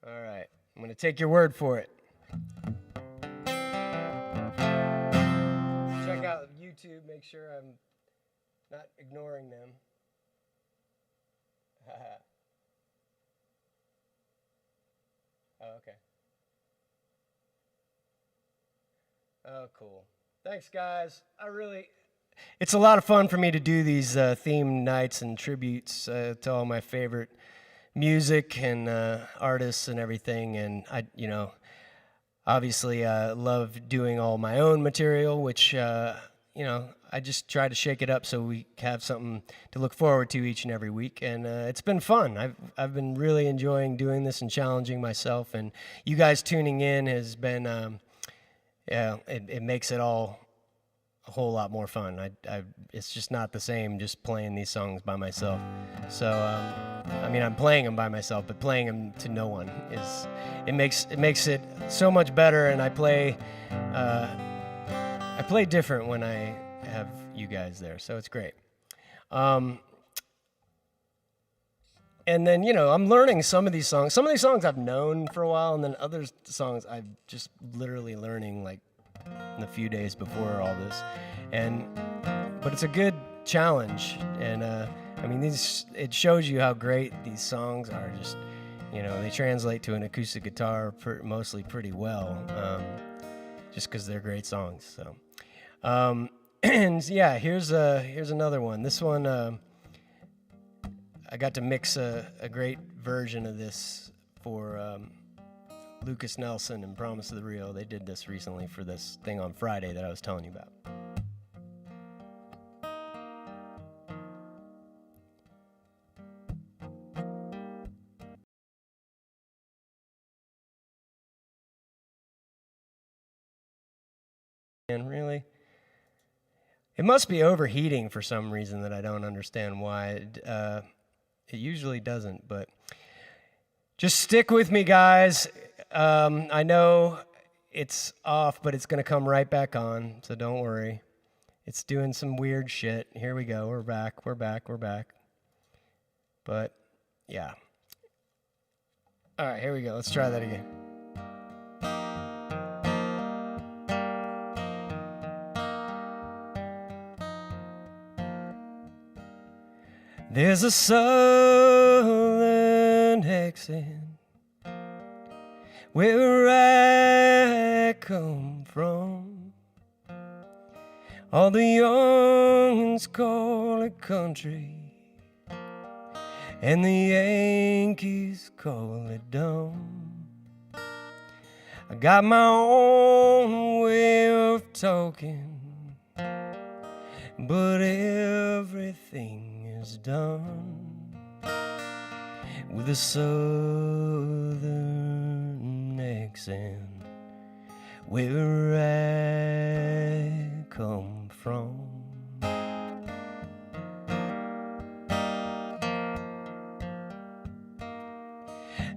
All right, I'm going to take your word for it. Check out YouTube, make sure I'm not ignoring them. Oh, okay. Oh, cool. Thanks, guys. It's a lot of fun for me to do these theme nights and tributes to all my favorite music and artists and everything. And obviously, love doing all my own material, which, I just try to shake it up so we have something to look forward to each and every week. And it's been fun. I've been really enjoying doing this and challenging myself. And you guys tuning in has been, it makes it all a whole lot more fun. It's just not the same just playing these songs by myself. So, I'm playing them by myself, but playing them to no one it makes it so much better. And I play different when I have you guys there, so it's great. And then I'm learning some of these songs. Some of these songs I've known for a while, and then other songs I'm just literally learning like in the few days before all this. But it's a good challenge, and it shows you how great these songs are. Just they translate to an acoustic guitar mostly pretty well, just because they're great songs. So, and yeah, here's another one. This one I got to mix a great version of this for Lucas Nelson and Promise of the Real. They did this recently for this thing on Friday that I was telling you about. And really, it must be overheating for some reason that I don't understand why. It usually doesn't, but just stick with me, guys. I know it's off, but it's going to come right back on, so don't worry. It's doing some weird shit. Here we go. We're back. But, yeah. All right, here we go. Let's try that again. There's a southern accent where I come from. All the young'uns call it country, and the Yankees call it dumb. I got my own way of talking, but everything is done with a southern accent where I come from.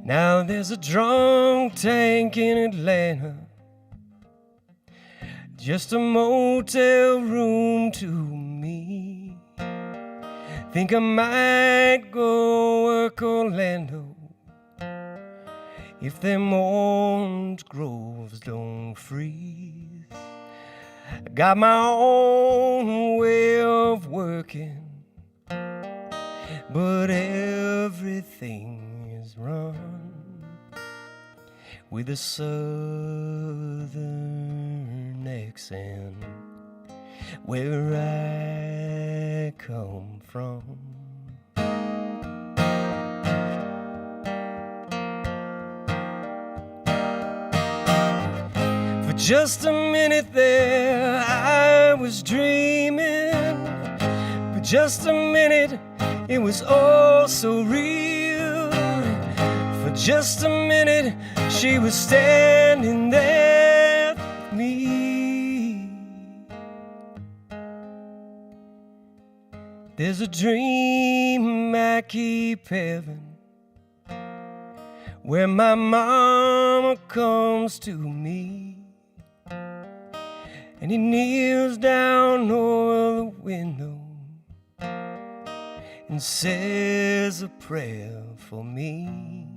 Now there's a drunk tank in Atlanta, just a motel room to me. Think I might go work Orlando if them orange groves don't freeze. I got my own way of working, but everything is run with a southern accent where I come from. For just a minute there I was dreaming, for just a minute it was all so real. For just a minute she was standing there with me. There's a dream I keep having where my mama comes to me and he kneels down over the window and says a prayer for me.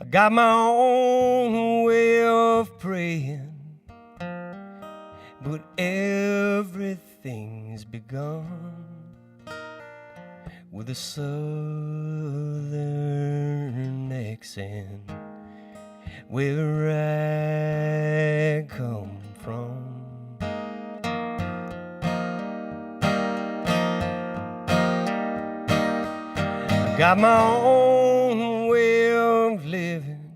I got my own way of praying, but everything's begun with a southern accent, where I come from. I got my own way of living,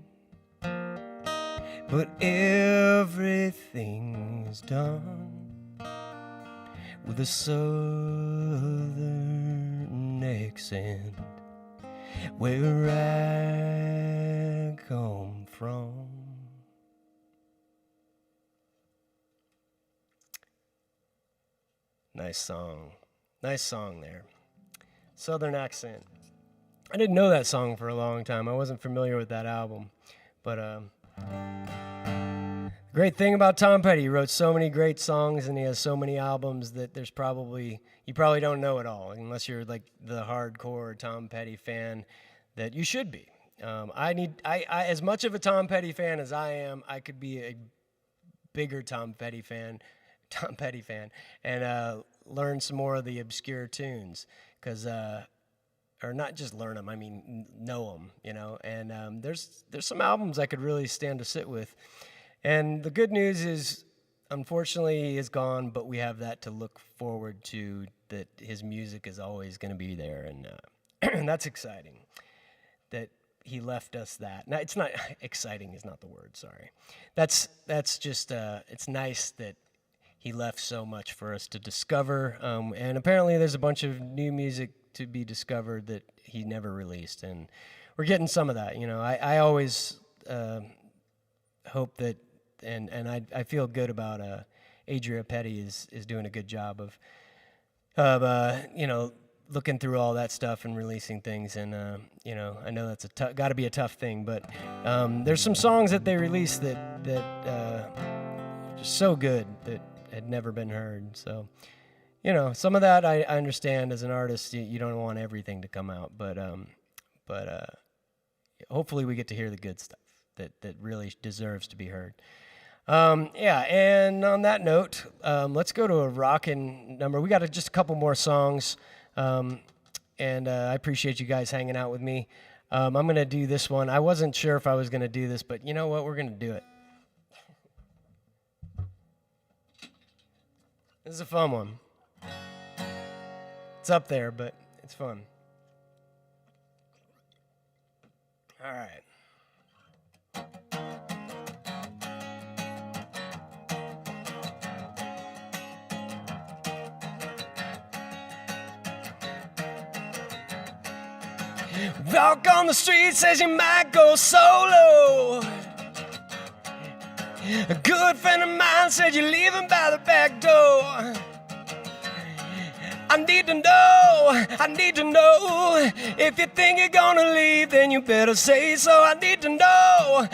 but everything's done with a southern accent, where I come from. Nice song. Nice song there. Southern accent. I didn't know that song for a long time. I wasn't familiar with that album. But the great thing about Tom Petty, he wrote so many great songs and he has so many albums that you probably don't know it all, unless you're like the hardcore Tom Petty fan that you should be. I as much of a Tom Petty fan as I am, I could be a bigger Tom Petty fan, and learn some more of the obscure tunes, because or not just learn them, I mean know them, you know. And there's some albums I could really stand to sit with. And the good news is, unfortunately, he is gone, but we have that to look forward to, that his music is always going to be there, and that's exciting that he left us that. Now, it's not exciting is not the word, sorry. That's just it's nice that he left so much for us to discover, and apparently there's a bunch of new music to be discovered that he never released, and we're getting some of that. You know, I always hope that, and I feel good about Adria Petty is doing a good job of you know, looking through all that stuff and releasing things, and you know, I know that's got to be a tough thing, but there's some songs that they released that are just so good that had never been heard. So, you know, some of that I understand. As an artist, you don't want everything to come out, but hopefully we get to hear the good stuff that really deserves to be heard. Yeah, and on that note, let's go to a rockin' number. We got just a couple more songs, and I appreciate you guys hanging out with me. I'm going to do this one. I wasn't sure if I was going to do this, but you know what? We're going to do it. This is a fun one. It's up there, but it's fun. All right. Walk on the street, says you might go solo. A good friend of mine said you're leaving by the back door. I need to know, if you think you're gonna leave, then you better say so. I need to know,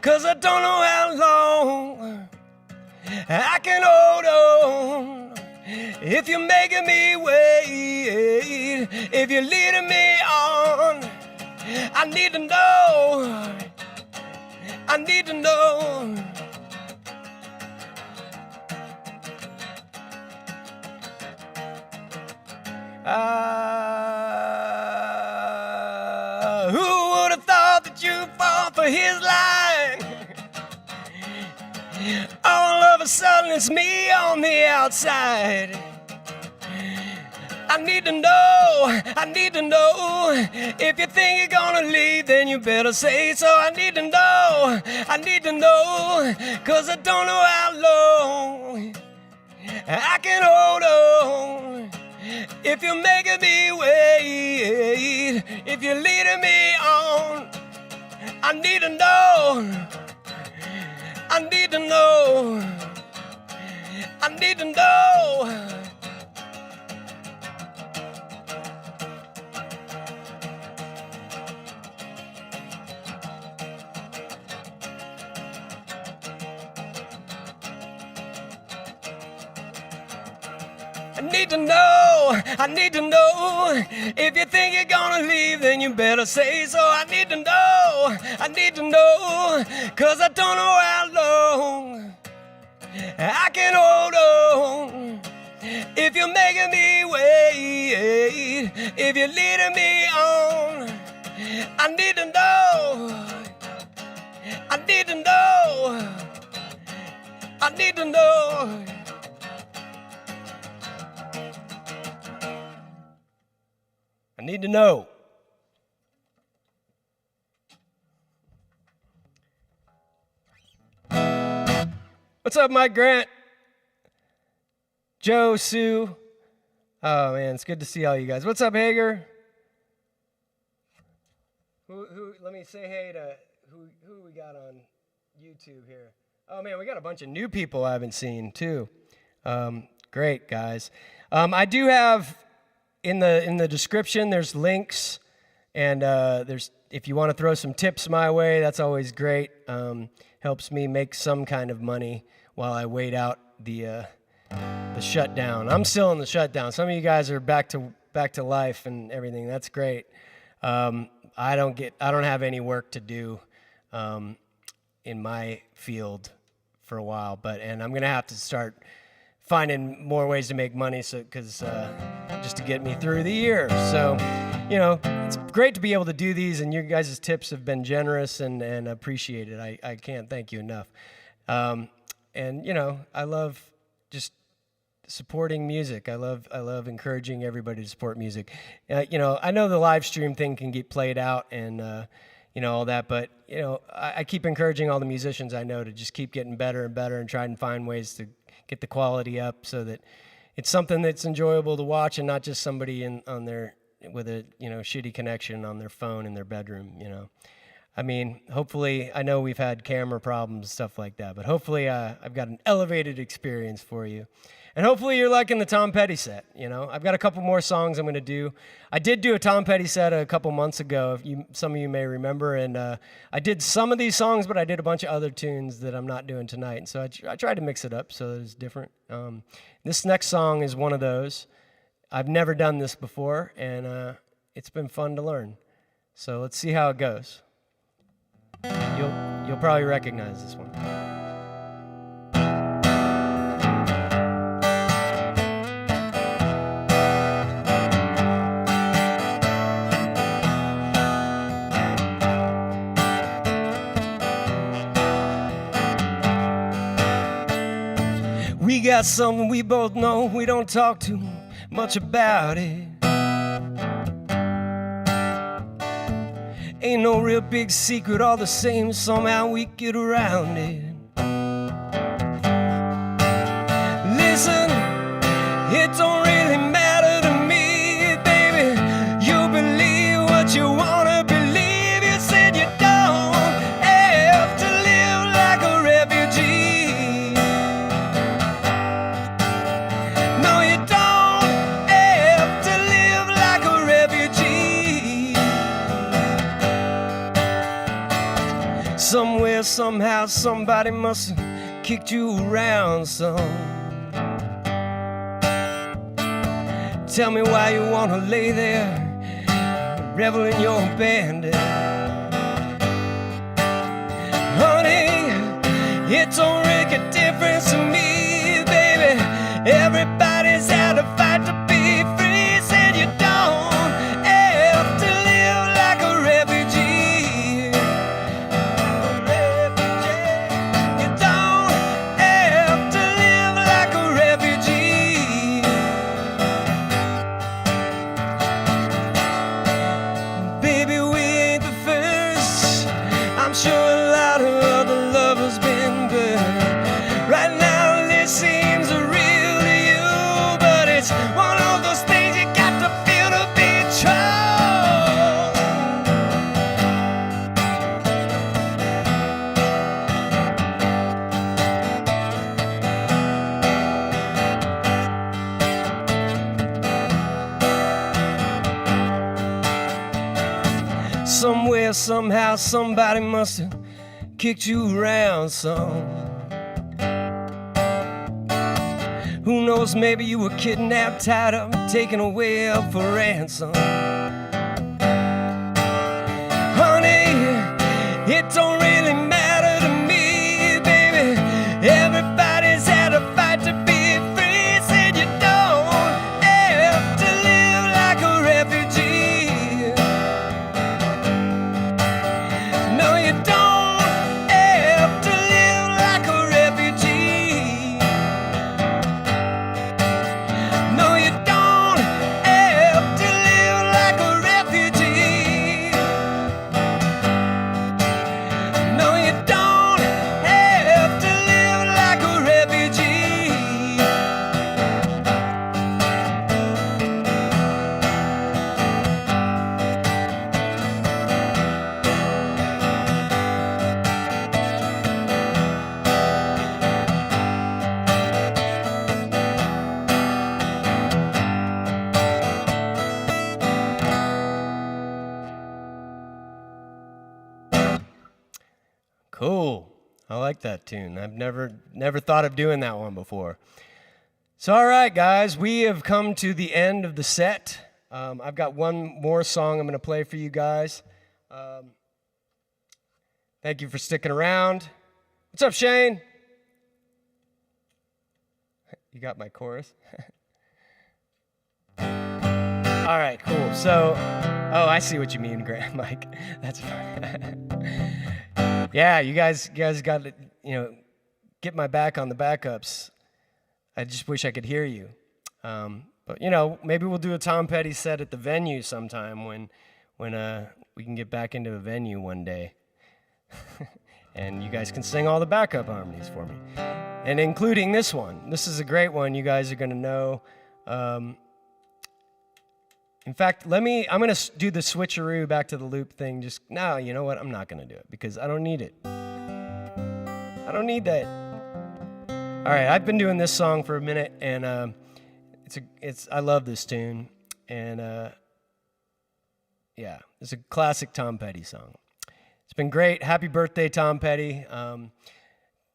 cause I don't know how long I can hold on. If you're making me wait, if you're leading me on, I need to know. Who would have thought that you'd fall for his line? All of a sudden it's me on the outside. I need to know, if you think you're gonna leave, then you better say so. I need to know, cause I don't know how long I can hold on. If you're making me wait, if you're leading me on, I need to know. I need to know, if you think you're gonna leave, then you better say so. I need to know, cause I don't know how long I can hold on. If you're making me wait, appreciate if you're leading me on. I need to know. I need to know. I need to know. I need to know. What's up, Mike Grant? Joe, Sue. Oh, man, it's good to see all you guys. What's up, Hager? Let me say hey to who we got on YouTube here. Oh, man, we got a bunch of new people I haven't seen, too. Great, guys. I do have, in the description, there's links, and there's if you want to throw some tips my way, that's always great. Helps me make some kind of money while I wait out the shutdown. I'm still in the shutdown. Some of you guys are back to life and everything. That's great. I don't have any work to do in my field for a while, and I'm gonna have to start finding more ways to make money, because just to get me through the year. So, it's great to be able to do these, and your guys' tips have been generous and appreciated. I can't thank you enough. And I love just supporting music. I love encouraging everybody to support music. I know the live stream thing can get played out and all that, but I keep encouraging all the musicians I know to just keep getting better and better and try and find ways to get the quality up so that it's something that's enjoyable to watch and not just somebody with a shitty connection on their phone in their bedroom. I mean, hopefully, I know we've had camera problems, stuff like that, but hopefully I've got an elevated experience for you. And hopefully you're liking the Tom Petty set, I've got a couple more songs I'm going to do. I did do a Tom Petty set a couple months ago, some of you may remember, and I did some of these songs, but I did a bunch of other tunes that I'm not doing tonight. And so I tried to mix it up so that it's different. This next song is one of those. I've never done this before, and it's been fun to learn. So let's see how it goes. You'll probably recognize this one. We got something we both know, we don't talk too much about it. Ain't no real big secret, all the same, somehow we get around it. Listen, it don't really matter to me, baby. You believe what you wanna believe. You said you don't have to live like a refugee. No, you don't have to live like a refugee. Somewhere, somehow, somebody must have kicked you around some. Tell me why you wanna lay there, revel in your abandon. Honey, it don't make a difference to me, baby. Everybody's had a fight to be free. Said you don't have to live like a refugee. You don't have to live like a refugee. Baby, we ain't the first. I'm sure a lot of other lovers been burned. Right now, this seems real to you, but it's one of those things you got to feel to be true. Somewhere, somehow, somebody must have kicked you around some. Who knows, maybe you were kidnapped, tied up, taken away up for ransom. Honey, it don't really matter to me, baby. Everybody's had a fight to be free. Said you don't have to live Cool. I like that tune. I've never thought of doing that one before. So, all right, guys, we have come to the end of the set. I've got one more song I'm going to play for you guys. Thank you for sticking around. What's up, Shane? You got my chorus? All right, cool. So, I see what you mean, Grant, Mike. That's fine. Yeah, you guys got to, get my back on the backups. I just wish I could hear you. But, maybe we'll do a Tom Petty set at the venue sometime when we can get back into a venue one day. And you guys can sing all the backup harmonies for me. And including this one. This is a great one you guys are going to know. In fact, I'm going to do the switcheroo back to the loop thing. No, you know what? I'm not going to do it because I don't need it. I don't need that. All right, I've been doing this song for a minute, and I love this tune, and it's a classic Tom Petty song. It's been great. Happy birthday, Tom Petty.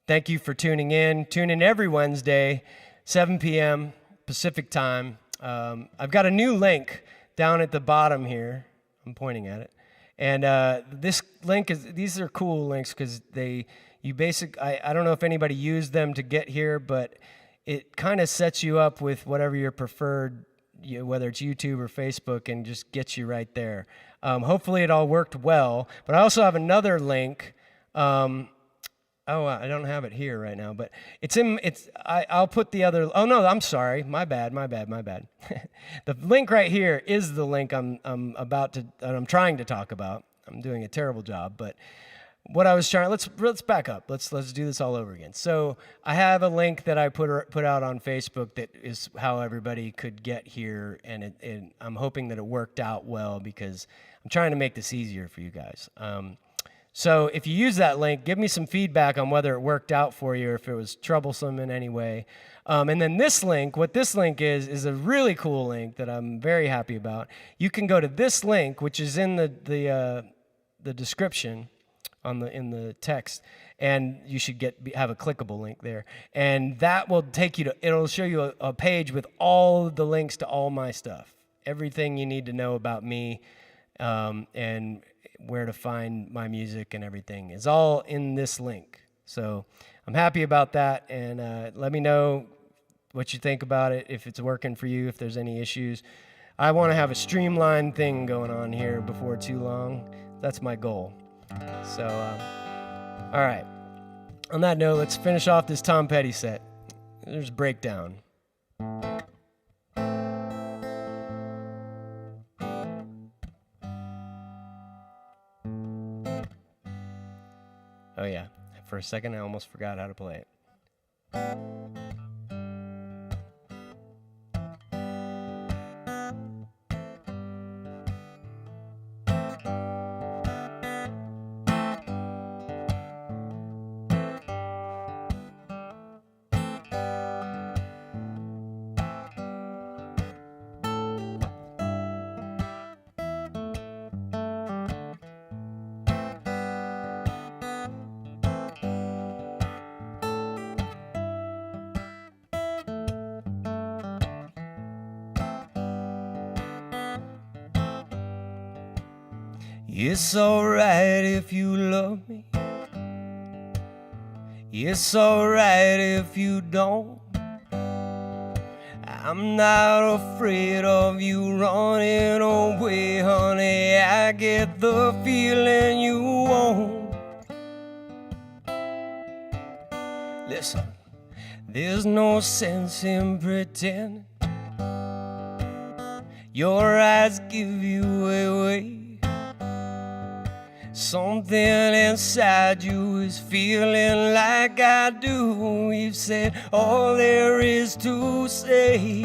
Thank you for tuning in. Tune in every Wednesday, 7 p.m. Pacific time. I've got a new link down at the bottom here. I'm pointing at it. And this link these are cool links because I don't know if anybody used them to get here, but it kind of sets you up with whatever your preferred, whether it's YouTube or Facebook, and just gets you right there. Hopefully it all worked well. But I also have another link. I don't have it here right now, but I'll put the other. Oh no, I'm sorry. My bad. The link right here is the link I'm trying to talk about. I'm doing a terrible job, but what I was trying. Let's back up. Let's do this all over again. So I have a link that I put out on Facebook that is how everybody could get here, and I'm hoping that it worked out well because I'm trying to make this easier for you guys. So if you use that link, give me some feedback on whether it worked out for you or if it was troublesome in any way. And then this link, what this link is a really cool link that I'm very happy about. You can go to this link, which is in the description in the text, and you should have a clickable link there. And that will take you it'll show you a page with all the links to all my stuff. Everything you need to know about me, and where to find my music and everything is all in this link. So I'm happy about that, and let me know what you think about it, if it's working for you, if there's any issues. I want to have a streamlined thing going on here before too long. That's my goal. So, all right. On that note, let's finish off this Tom Petty set. There's Breakdown. Oh yeah, for a second I almost forgot how to play it. It's alright if you love me. It's alright if you don't. I'm not afraid of you running away, honey. I get the feeling you won't. Listen, there's no sense in pretending. Your eyes give you away. Something inside you is feeling like I do. We've said all there is to say.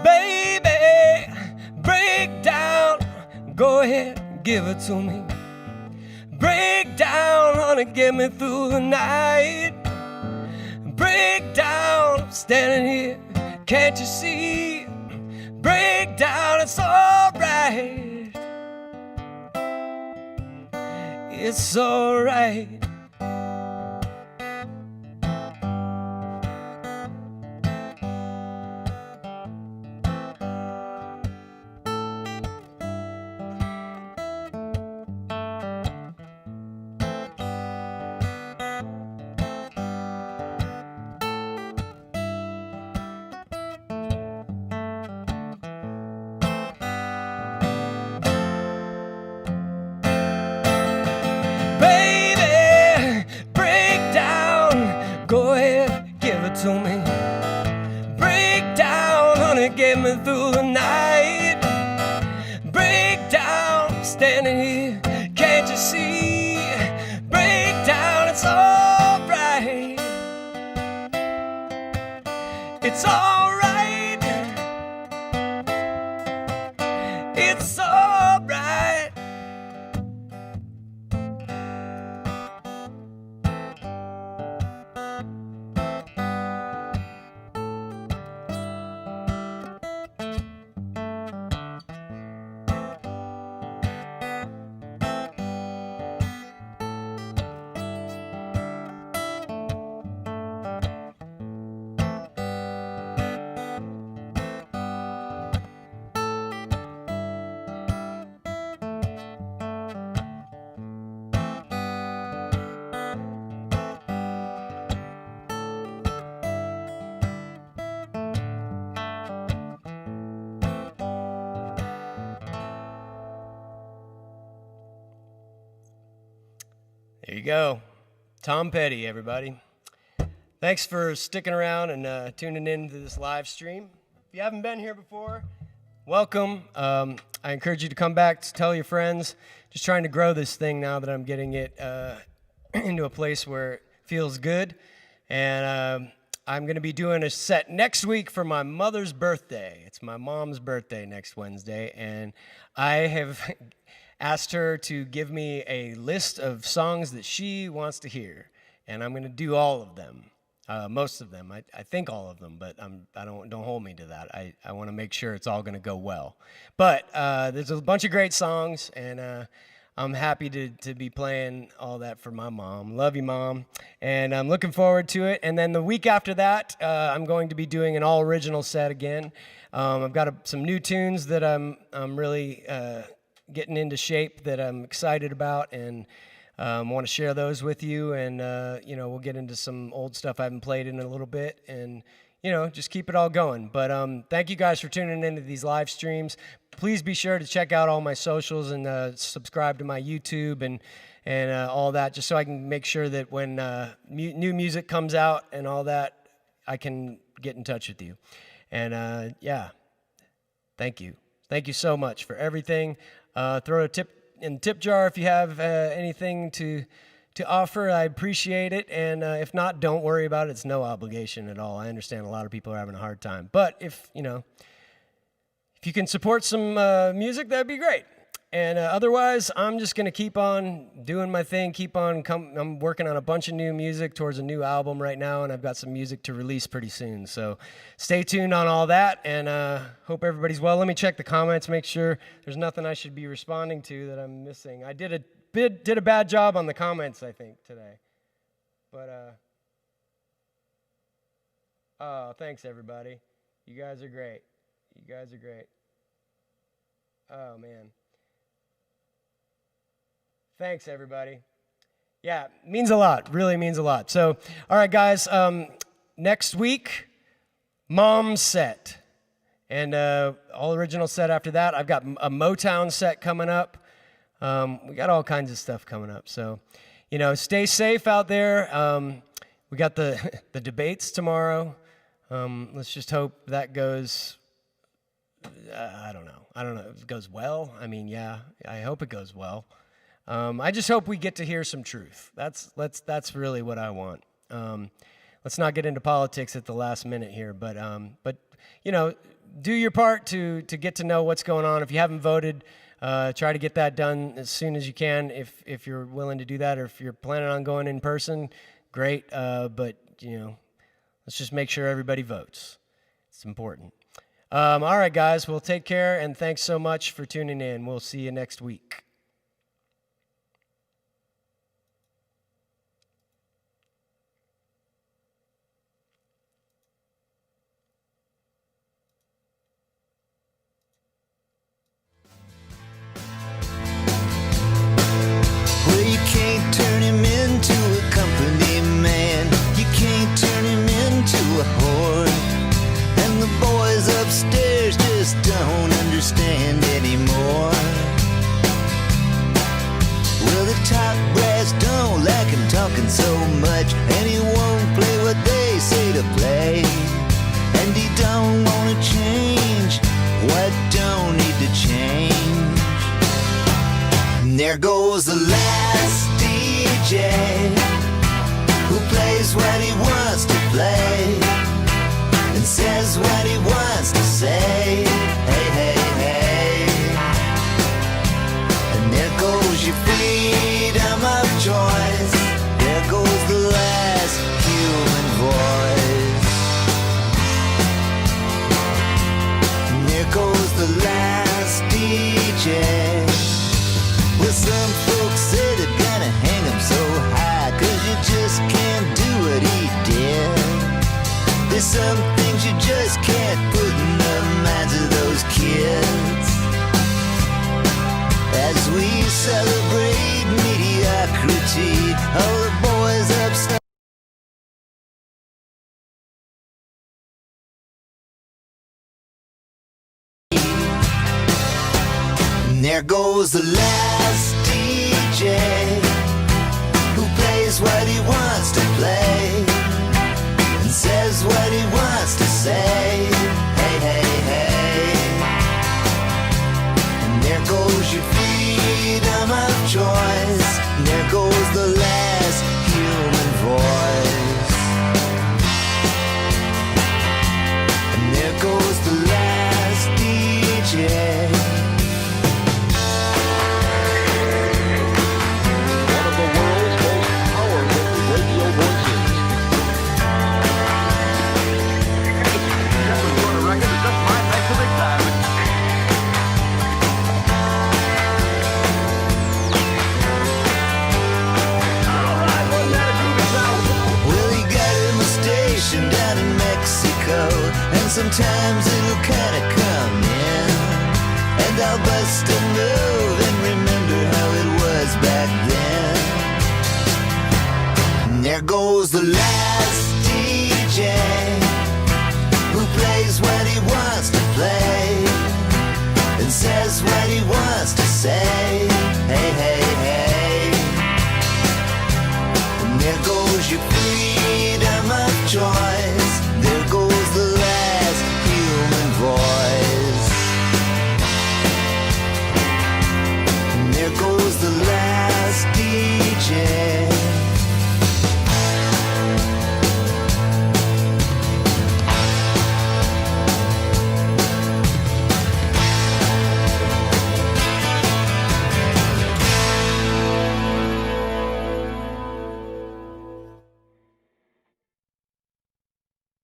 Baby, break down. Go ahead, give it to me. Break down, honey, get me through the night. Break down, I'm standing here, can't you see? Break down, it's alright. it's alright. Baby, break down, go ahead, give it to me. Break down, honey, get me through the night. Break down, standing here, can't you see? Break down, it's alright. It's alright. It's alright. There you go. Tom Petty, everybody. Thanks for sticking around and tuning in to this live stream. If you haven't been here before, welcome. I encourage you to come back, to tell your friends. Just trying to grow this thing now that I'm getting it into a place where it feels good. And I'm going to be doing a set next week for my mother's birthday. It's my mom's birthday next Wednesday. And I have asked her to give me a list of songs that she wants to hear, and I'm going to do all of them, most of them. I think all of them, but don't hold me to that. I want to make sure it's all going to go well. But there's a bunch of great songs, and I'm happy to be playing all that for my mom. Love you, Mom, and I'm looking forward to it. And then the week after that, I'm going to be doing an all original set again. I've got some new tunes that I'm really getting into shape that I'm excited about, and want to share those with you. And we'll get into some old stuff I haven't played in a little bit, and just keep it all going. But thank you guys for tuning into these live streams. Please be sure to check out all my socials and subscribe to my YouTube and all that, just so I can make sure that when new music comes out and all that, I can get in touch with you. And thank you. Thank you so much for everything. Throw a tip in the tip jar if you have anything to offer. I appreciate it. And if not, don't worry about it. It's no obligation at all. I understand a lot of people are having a hard time. But if you can support some music, that'd be great. And otherwise, I'm just going to keep on doing my thing, I'm working on a bunch of new music towards a new album right now, and I've got some music to release pretty soon. So stay tuned on all that, and hope everybody's well. Let me check the comments, make sure there's nothing I should be responding to that I'm missing. I did a bad job on the comments, I think, today. But, oh, thanks, everybody. You guys are great. Oh, man. Thanks, everybody. Yeah, means a lot. Really means a lot. So, all right, guys. Next week, Mom's set. And all original set after that. I've got a Motown set coming up. We got all kinds of stuff coming up. So, stay safe out there. We got the debates tomorrow. Let's just hope that goes... I don't know if it goes well. I mean, yeah, I hope it goes well. I just hope we get to hear some truth. That's really what I want. Let's not get into politics at the last minute here, but do your part to get to know what's going on. If you haven't voted, try to get that done as soon as you can. If you're willing to do that, or if you're planning on going in person, great. But let's just make sure everybody votes. It's important. All right, guys. Well, take care, and thanks so much for tuning in. We'll see you next week. anymore. Well, the top brass don't like him talking so much, and he won't play what they say to play. And he don't wanna change what don't need to change. And there goes the last DJ who plays what he wants to play and says what he wants to say. Hey, hey, hey. And there goes your freedom of choice. There goes the last human voice. And there goes the last DJ. Well, some folks say they're gonna hang him so high, 'cause you just can't do what he did. There's some things you just can't put in the minds of those kids. As we celebrate mediocrity, all the boys upstairs. And there goes the last DJ who plays what he wants to play and says what he wants to say. Hey, hey, hey. And there goes your freedom of choice. And there goes the last human voice. And there goes the last DJ. Down in Mexico, and sometimes it'll kinda come in, and I'll bust a move and remember how it was back then. And there goes the last DJ who plays what he wants to play and says what he